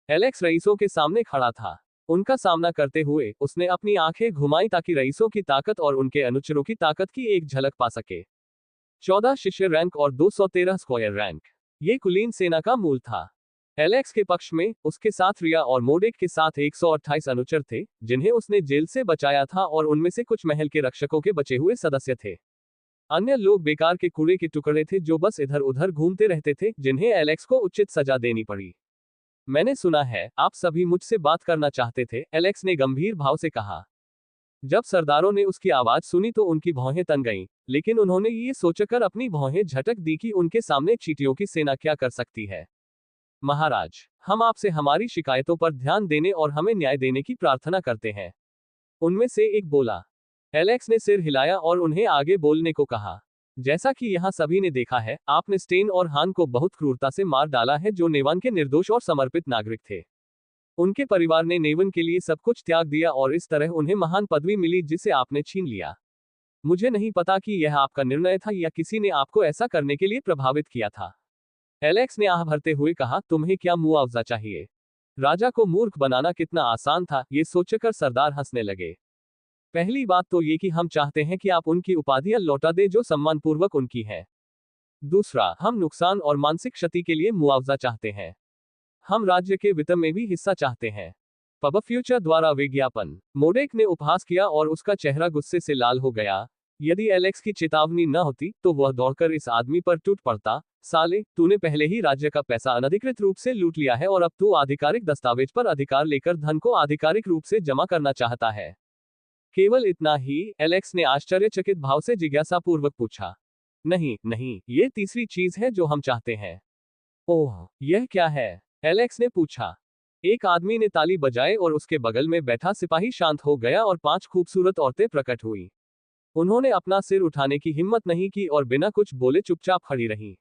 एलेक्स रईसों के सामने खड़ा था। उनका सामना करते हुए उसने अपनी आंखें घुमाई ताकि रईसों की ताकत और उनके अनुचरों की ताकत की एक झलक पा सके। 14 शिष्य रैंक और 213 स्क्वायर रैंक, ये कुलीन सेना का मूल था। एलेक्स के पक्ष में उसके साथ रिया और मोडेक के साथ 128 अनुचर थे, जिन्हें उसने जेल से बचाया था, और उनमें से कुछ महल के रक्षकों के बचे हुए सदस्य थे। अन्य लोग बेकार के कूड़े के टुकड़े थे जो बस इधर उधर घूमते रहते थे, जिन्हें एलेक्स को उचित सजा देनी पड़ी। मैंने सुना है आप सभी मुझसे बात करना चाहते थे, एलेक्स ने गंभीर भाव से कहा। जब सरदारों ने उसकी आवाज सुनी तो उनकी भौहें तन गईं, लेकिन उन्होंने ये सोचकर अपनी भौहें झटक दी कि उनके सामने चींटियों की सेना क्या कर सकती है। महाराज, हम आपसे हमारी शिकायतों पर ध्यान देने और हमें न्याय देने की प्रार्थना करते हैं, उनमें से एक बोला। एलेक्स ने सिर हिलाया और उन्हें आगे बोलने को कहा। जैसा कि यहाँ सभी ने देखा है, आपने स्टेन और हान को बहुत क्रूरता से मार डाला है, जो नेवान के निर्दोष और समर्पित नागरिक थे। उनके परिवार ने नेवन के लिए सब कुछ त्याग दिया और इस तरह उन्हें महान पदवी मिली जिसे आपने छीन लिया। मुझे नहीं पता कि यह आपका निर्णय था या किसी ने आपको ऐसा करने के लिए प्रभावित किया था। एलेक्स ने आह भरते हुए कहा, तुम्हें क्या मुआवजा चाहिए? राजा को मूर्ख बनाना कितना आसान था, ये सोचकर सरदार हंसने लगे। पहली बात तो ये कि हम चाहते हैं कि आप उनकी उपाधियां लौटा दें जो सम्मानपूर्वक उनकी है। दूसरा, हम नुकसान और मानसिक क्षति के लिए मुआवजा चाहते हैं। हम राज्य के वित्त में भी हिस्सा चाहते हैं। पब फ्यूचर द्वारा विज्ञापन। मोडेक ने उपहास किया और उसका चेहरा गुस्से से लाल हो गया। यदि एलेक्स की चेतावनी न होती तो वह दौड़कर इस आदमी पर टूट पड़ता। साले, तूने पहले ही राज्य का पैसा अनधिकृत रूप से लूट लिया है और अब तू आधिकारिक दस्तावेज पर अधिकार लेकर धन को आधिकारिक रूप से जमा करना चाहता है। केवल इतना ही? एलेक्स ने आश्चर्यचकित भाव से जिज्ञासापूर्वक पूछा। नहीं नहीं, ये तीसरी चीज है जो हम चाहते हैं। ओह, यह क्या है? एलेक्स ने पूछा। एक आदमी ने ताली बजाई और उसके बगल में बैठा सिपाही शांत हो गया और 5 खूबसूरत औरतें प्रकट हुई। उन्होंने अपना सिर उठाने की हिम्मत नहीं की और बिना कुछ बोले चुपचाप खड़ी रहीं।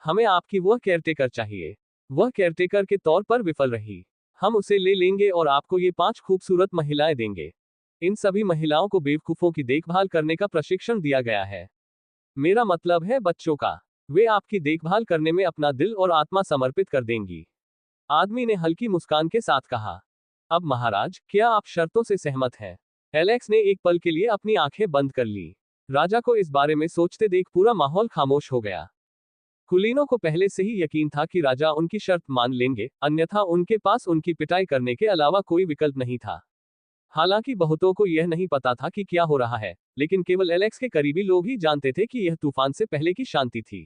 हमें आपकी वह केयरटेकर चाहिए। वह केयरटेकर के तौर पर विफल रही। हम उसे ले लेंगे और आपको ये 5 खूबसूरत महिलाएं देंगे। इन सभी महिलाओं को बेवकूफों की देखभाल करने का प्रशिक्षण दिया गया है। मेरा मतलब है बच्चों का। वे आपकी देखभाल करने में अपना दिल और आत्मा समर्पित कर देंगी। आदमी ने हल्की मुस्कान के साथ कहा। अब महाराज, क्या आप शर्तों से सहमत हैं? एलेक्स ने एक पल के लिए अपनी आंखें बंद कर ली। राजा को इस बारे में सोचते देख पूरा माहौल खामोश हो गया। कुलीनों को पहले से ही यकीन था कि राजा उनकी शर्त मान लेंगे, अन्यथा उनके पास उनकी पिटाई करने के अलावा कोई विकल्प नहीं था। हालांकि बहुतों को यह नहीं पता था कि क्या हो रहा है, लेकिन केवल एलेक्स के करीबी लोग ही जानते थे कि यह तूफान से पहले की शांति थी।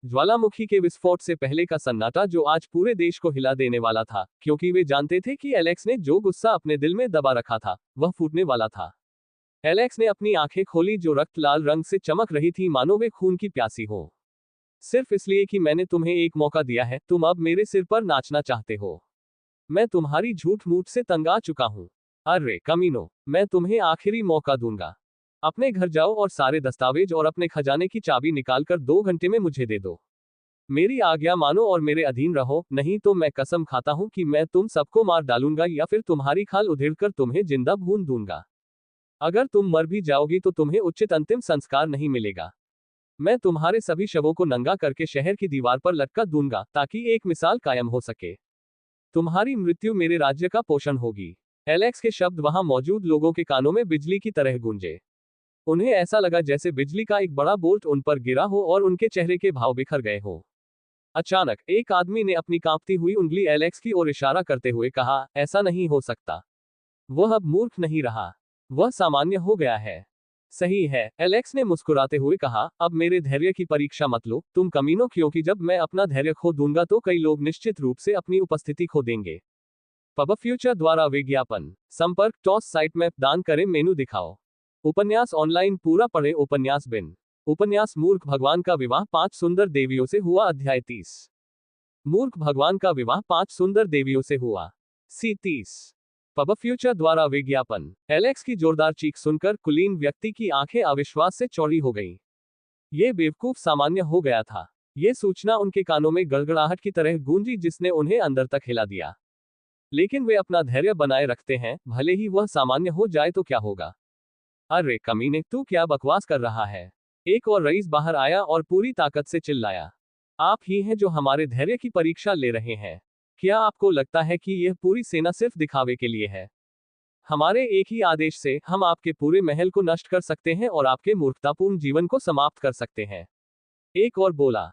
ज्वालामुखी के विस्फोट से पहले का सन्नाटा जो आज पूरे देश को हिला देने वाला था, क्योंकि वे जानते थे कि एलेक्स ने जो गुस्सा अपने दिल में दबा रखा था, वह फूटने वाला था। एलेक्स ने अपनी आंखें खोली जो रक्त लाल रंग से चमक रही थी, मानो वे खून की प्यासी हो। सिर्फ इसलिए कि मैंने तुम्हें एक मौका दिया है, तुम अब मेरे सिर पर नाचना चाहते हो। मैं तुम्हारी झूठ मूठ से तंग आ चुका हूं। अरे कमीनो, मैं तुम्हें आखिरी मौका दूंगा। अपने घर जाओ और सारे दस्तावेज और अपने खजाने की चाबी निकालकर 2 घंटे में मुझे दे दो। मेरी आज्ञा मानो और मेरे अधीन रहो, नहीं तो मैं कसम खाता हूं कि मैं तुम सबको मार डालूंगा या फिर तुम्हारी खाल उधेड़कर तुम्हें जिंदा भून दूंगा। अगर तुम मर भी जाओगी तो तुम्हें उचित अंतिम संस्कार नहीं मिलेगा। मैं तुम्हारे सभी शवों को नंगा करके शहर की दीवार पर लटका दूंगा ताकि एक मिसाल कायम हो सके। तुम्हारी मृत्यु मेरे राज्य का पोषण होगी। एलेक्स के शब्द वहां मौजूद लोगों के कानों में बिजली की तरह गूंजे। उन्हें ऐसा लगा जैसे बिजली का एक बड़ा बोल्ट उन पर गिरा हो और उनके चेहरे के भाव बिखर गए हो। अचानक एक आदमी ने अपनी कांपती हुई उंगली एलेक्स की ओर इशारा करते हुए कहा, ऐसा नहीं हो सकता। वह अब मूर्ख नहीं रहा, वह सामान्य हो गया है। सही है, एलेक्स ने मुस्कुराते हुए कहा, अब मेरे धैर्य की परीक्षा मत लो, तुम कमीनों, क्योंकि जब मैं अपना धैर्य खो दूंगा तो कई लोग निश्चित रूप से अपनी उपस्थिति खो देंगे। पब फ्यूचर द्वारा विज्ञापन। संपर्क टॉस साइट मैप दान करें, मेनू दिखाओ। उपन्यास ऑनलाइन पूरा पढ़े। उपन्यास बिन। उपन्यास मूर्ख भगवान का विवाह 5 सुंदर देवियों से हुआ। अध्याय 30। मूर्ख भगवान का विवाह 5 सुंदर देवियों से हुआ। सी 30। पब फ्यूचर द्वारा विज्ञापन। एलेक्स की जोरदार चीख सुनकर कुलीन व्यक्ति की आंखें अविश्वास से चौड़ी हो गईं। ये बेवकूफ सामान्य हो गया था। ये सूचना उनके कानों में गड़गड़ाहट की तरह गूंजी जिसने उन्हें अंदर तक हिला दिया। लेकिन वे अपना धैर्य बनाए रखते हैं, भले ही वह सामान्य हो जाए तो क्या होगा। अरे कमीने, तू क्या बकवास कर रहा है। एक और रईस बाहर आया और पूरी ताकत से चिल्लाया, आप ही हैं जो हमारे धैर्य की परीक्षा ले रहे हैं। क्या आपको लगता है कि यह पूरी सेना सिर्फ दिखावे के लिए है? हमारे एक ही आदेश से हम आपके पूरे महल को नष्ट कर सकते हैं और आपके मूर्खतापूर्ण जीवन को समाप्त कर सकते हैं। एक और बोला।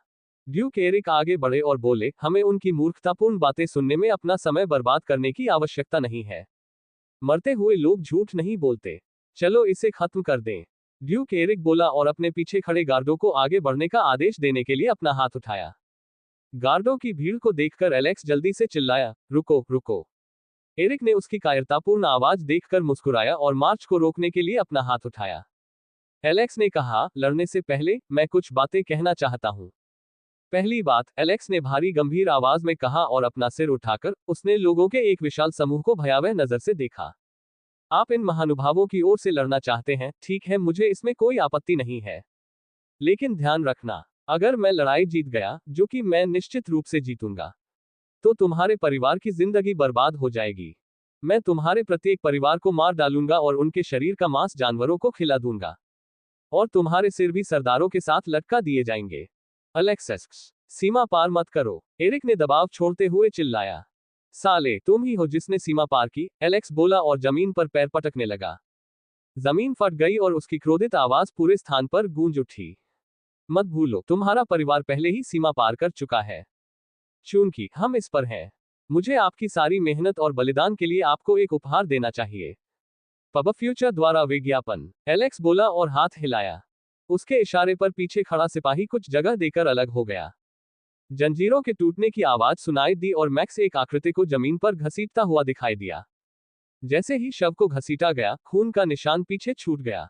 ड्यूक एरिक आगे बढ़े और बोले, हमें उनकी मूर्खतापूर्ण बातें सुनने में अपना समय बर्बाद करने की आवश्यकता नहीं है। मरते हुए लोग झूठ नहीं बोलते। चलो इसे खत्म कर दें। ड्यूक एरिक बोला और अपने पीछे खड़े गार्डों को आगे बढ़ने का आदेश देने के लिए अपना हाथ उठाया। गार्डों की भीड़ को देखकर एलेक्स जल्दी से चिल्लाया, रुको रुको। एरिक ने उसकी कायरतापूर्ण आवाज देखकर मुस्कुराया और मार्च को रोकने के लिए अपना हाथ उठाया। एलेक्स ने कहा, लड़ने से पहले मैं कुछ बातें कहना चाहता हूं। पहली बात, एलेक्स ने भारी गंभीर आवाज में कहा और अपना सिर उठाकर उसने लोगों के एक विशाल समूह को भयावह नजर से देखा। आप इन महानुभावों की ओर से लड़ना चाहते हैं, ठीक है, मुझे इसमें कोई आपत्ति नहीं है। लेकिन ध्यान रखना, अगर मैं लड़ाई जीत गया, जो कि मैं निश्चित रूप से जीतूंगा, तो तुम्हारे परिवार की जिंदगी बर्बाद हो जाएगी। मैं तुम्हारे प्रत्येक परिवार को मार डालूंगा और उनके शरीर का मांस जानवरों को खिला दूंगा। और तुम्हारे सिर भी सरदारों के साथ लटका दिए जाएंगे। अलेक्सस, सीमा पार मत करो, एरिक ने दबाव छोड़ते हुए चिल्लाया। साले, तुम ही हो जिसने सीमा पार की, एलेक्स बोला और जमीन पर पैर पटकने लगा। जमीन फट गई और उसकी क्रोधित आवाज पूरे स्थान पर गूंज उठी। मत भूलो, तुम्हारा परिवार पहले ही सीमा पार कर चुका है। चूंकि हम इस पर हैं, मुझे आपकी सारी मेहनत और बलिदान के लिए आपको एक उपहार देना चाहिए। पब फ्यूचर द्वारा विज्ञापन। एलेक्स बोला और हाथ हिलाया। उसके इशारे पर पीछे खड़ा सिपाही कुछ जगह देकर अलग हो गया। जंजीरों के टूटने की आवाज सुनाई दी और मैक्स एक आकृति को जमीन पर घसीटता हुआ दिखाई दिया। जैसे ही शव को घसीटा गया, खून का निशान पीछे छूट गया।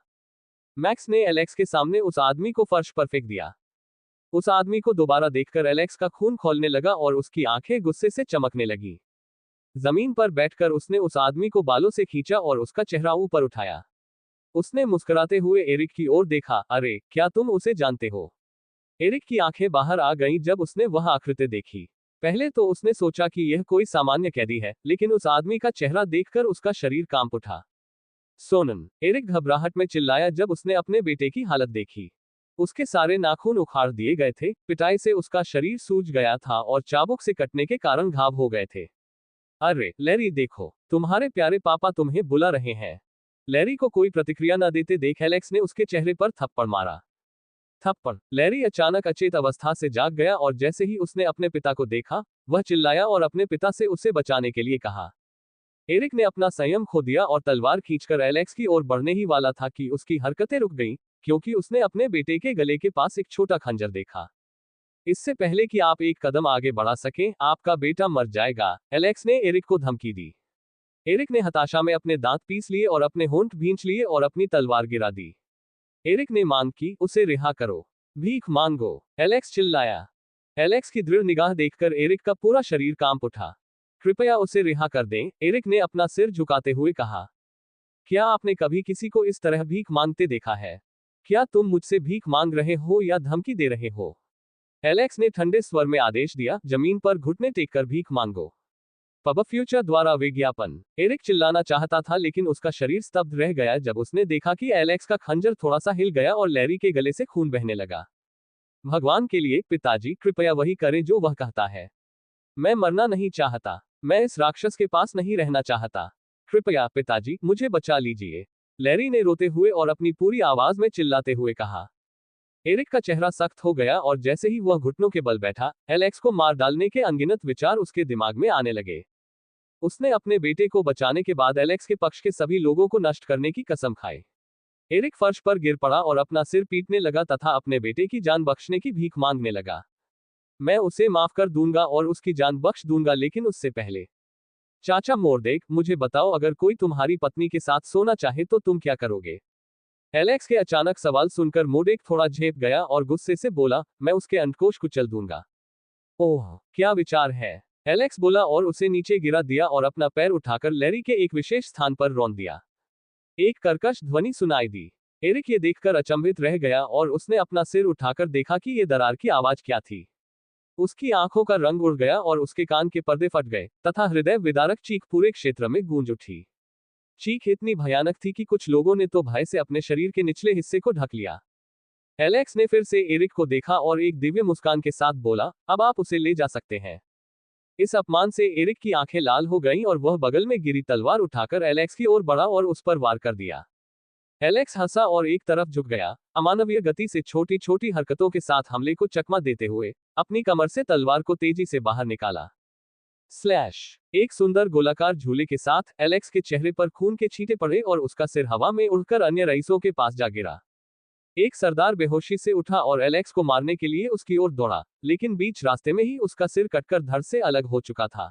मैक्स ने एलेक्स के सामने उस आदमी को फर्श पर फेंक दिया। उस आदमी को दोबारा देखकर एलेक्स का खून खौलने लगा और उसकी आंखें गुस्से से चमकने लगी। जमीन पर बैठकर उसने उस आदमी को बालों से खींचा और उसका चेहरा ऊपर उठाया। उसने मुस्कुराते हुए एरिक की ओर देखा, अरे, क्या तुम उसे जानते हो? एरिक की आंखें बाहर आ गईं जब उसने वह आकृति देखी। पहले तो उसने सोचा कि यह कोई सामान्य कैदी है, लेकिन उस आदमी का चेहरा देखकर उसका शरीर कांप उठा। सोनन, एरिक घबराहट में चिल्लाया जब उसने अपने बेटे की हालत देखी। उसके सारे नाखून उखाड़ दिए गए थे, पिटाई से उसका शरीर सूज गया था और चाबुक से कटने के कारण घाव हो गए थे। अरे लैरी, देखो, तुम्हारे प्यारे पापा तुम्हें बुला रहे हैं। लैरी को कोई प्रतिक्रिया न देते देख एलेक्स ने उसके चेहरे पर थप्पड़ मारा। थप्पड़। लैरी अचानक अचेत अवस्था से जाग गया और जैसे ही उसने अपने पिता को देखा, वह चिल्लाया और अपने पिता से उसे बचाने के लिए कहा। एरिक ने अपना संयम खो दिया और तलवार खींचकर एलेक्स की ओर बढ़ने ही वाला था कि उसकी हरकतें रुक गईं, क्योंकि उसने अपने बेटे के गले के पास एक छोटा खंजर देखा। इससे पहले कि आप एक कदम आगे बढ़ा सकें, आपका बेटा मर जाएगा, एलेक्स ने एरिक को धमकी दी। एरिक ने हताशा में अपने दांत पीस लिए और अपने होंठ भींच लिए और अपनी तलवार गिरा दी। एरिक ने मांग की, उसे रिहा करो, भीख मांगो, एलेक्स चिल्लाया। एलेक्स की दृढ़ निगाह देखकर एरिक का पूरा शरीर कांप उठा। कृपया उसे रिहा कर दें, एरिक ने अपना सिर झुकाते हुए कहा। क्या आपने कभी किसी को इस तरह भीख मांगते देखा है? क्या तुम मुझसे भीख मांग रहे हो या धमकी दे रहे हो? एलेक्स ने ठंडे स्वर में आदेश दिया, जमीन पर घुटने टेककर भीख मांगो। पब फ्यूचर द्वारा विज्ञापन। एरिक चिल्लाना चाहता था लेकिन उसका शरीर स्तब्ध रह गया जब उसने देखा कि एलेक्स का खंजर थोड़ा सा हिल गया और लैरी के गले से खून बहने लगा। भगवान के लिए, पिताजी, कृपया वही करें जो वह कहता है। मैं मरना नहीं चाहता। मैं इस राक्षस के पास नहीं रहना चाहता। कृपया पिताजी, मुझे बचा लीजिए, लैरी ने रोते हुए और अपनी पूरी आवाज में चिल्लाते हुए कहा। एरिक का चेहरा सख्त हो गया और जैसे ही वह घुटनों के बल बैठा, एलेक्स को मार डालने के अनगिनत विचार उसके दिमाग में आने लगे। उसने अपने बेटे को बचाने के बाद एलेक्स के पक्ष के सभी लोगों को नष्ट करने की कसम खाई। एरिक फर्श पर गिर पड़ा और अपना सिर पीटने लगा तथा अपने बेटे की जान बख्शने की भीख मांगने लगा। मैं उसे माफ कर दूंगा और उसकी जान बख्श दूंगा, लेकिन उससे पहले। चाचा मोरदेक, मुझे बताओ, अगर कोई तुम्हारी पत्नी के साथ सोना चाहे तो तुम क्या करोगे? एलेक्स के अचानक सवाल सुनकर मोरदेक थोड़ा झेप गया और गुस्से से बोला, मैं उसके अंडकोश कुचल दूंगा। ओह, क्या विचार है? एलेक्स बोला और उसे नीचे गिरा दिया और अपना पैर उठाकर लैरी के एक विशेष स्थान पर रौंद दिया। एक कर्कश ध्वनि सुनाई दी। एरिक ये देखकर अचंभित रह गया और उसने अपना सिर उठाकर देखा कि ये दरार की आवाज क्या थी। उसकी आंखों का रंग उड़ गया और उसके कान के पर्दे फट गए तथा हृदय विदारक चीख पूरे क्षेत्र में गूंज उठी। चीख इतनी भयानक थी कि कुछ लोगों ने तो भय से अपने शरीर के निचले हिस्से को ढक लिया। एलेक्स ने फिर से एरिक को देखा और एक दिव्य मुस्कान के साथ बोला, अब आप उसे ले जा सकते हैं। इस अपमान से एरिक की आंखें लाल हो गईं और वह बगल में गिरी तलवार उठाकर एलेक्स की ओर बढ़ा और उस पर वार कर दिया। एलेक्स हंसा और एक तरफ झुक गया, अमानवीय गति से छोटी छोटी हरकतों के साथ हमले को चकमा देते हुए अपनी कमर से तलवार को तेजी से बाहर निकाला। स्लैश। एक सुंदर गोलाकार झूले के साथ एलेक्स के चेहरे पर खून के छींटे पड़े और उसका सिर हवा में उड़कर अन्य रईसों के पास जा गिरा। एक सरदार बेहोशी से उठा और एलेक्स को मारने के लिए उसकी ओर दौड़ा, लेकिन बीच रास्ते में ही उसका सिर कटकर धड़ से अलग हो चुका था।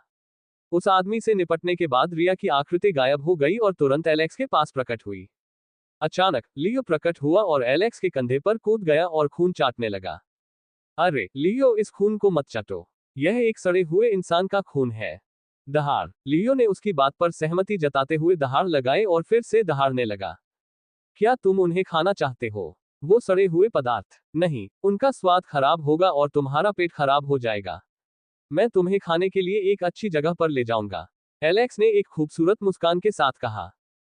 उस आदमी से निपटने के बाद रिया की आकृति गायब हो गई और तुरंत एलेक्स के पास प्रकट हुई। अचानक लियो प्रकट हुआ और एलेक्स के कंधे पर कूद गया और खून चाटने लगा। अरे लियो, इस खून को मत चाटो, यह एक सड़े हुए इंसान का खून है। दहाड़। लियो ने उसकी बात पर सहमति जताते हुए दहाड़ लगाए और फिर से दहाड़ने लगा। क्या तुम उन्हें खाना चाहते हो? वो सड़े हुए पदार्थ नहीं, उनका स्वाद खराब होगा और तुम्हारा पेट खराब हो जाएगा। मैं तुम्हें खाने के लिए एक अच्छी जगह पर ले जाऊंगा, एलेक्स ने एक खूबसूरत मुस्कान के साथ कहा।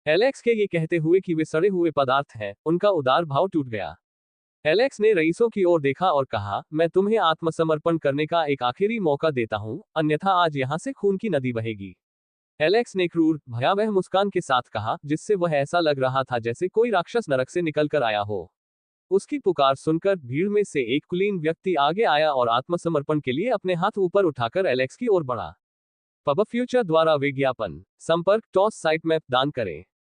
एलेक्स के ये कहते हुए कि वे सड़े हुए पदार्थ हैं, उनका उदार भाव टूट गया। एलेक्स ने रईसों की ओर देखा और कहा, मैं तुम्हें आत्मसमर्पण करने का एक आखिरी मौका देता हूं, अन्यथा आज यहां से खून की नदी बहेगी। एलेक्स ने क्रूर, भयावह मुस्कान के साथ कहा, जिससे वह ऐसा लग रहा था जैसे कोई राक्षस नरक से निकलकर आया हो। उसकी पुकार सुनकर भीड़ में से एक कुलीन व्यक्ति आगे आया और आत्मसमर्पण के लिए अपने हाथ ऊपर उठाकर एलेक्स की ओर बढ़ा। पब फ्यूचर द्वारा विज्ञापन संपर्क टॉस साइट मैप दान करें।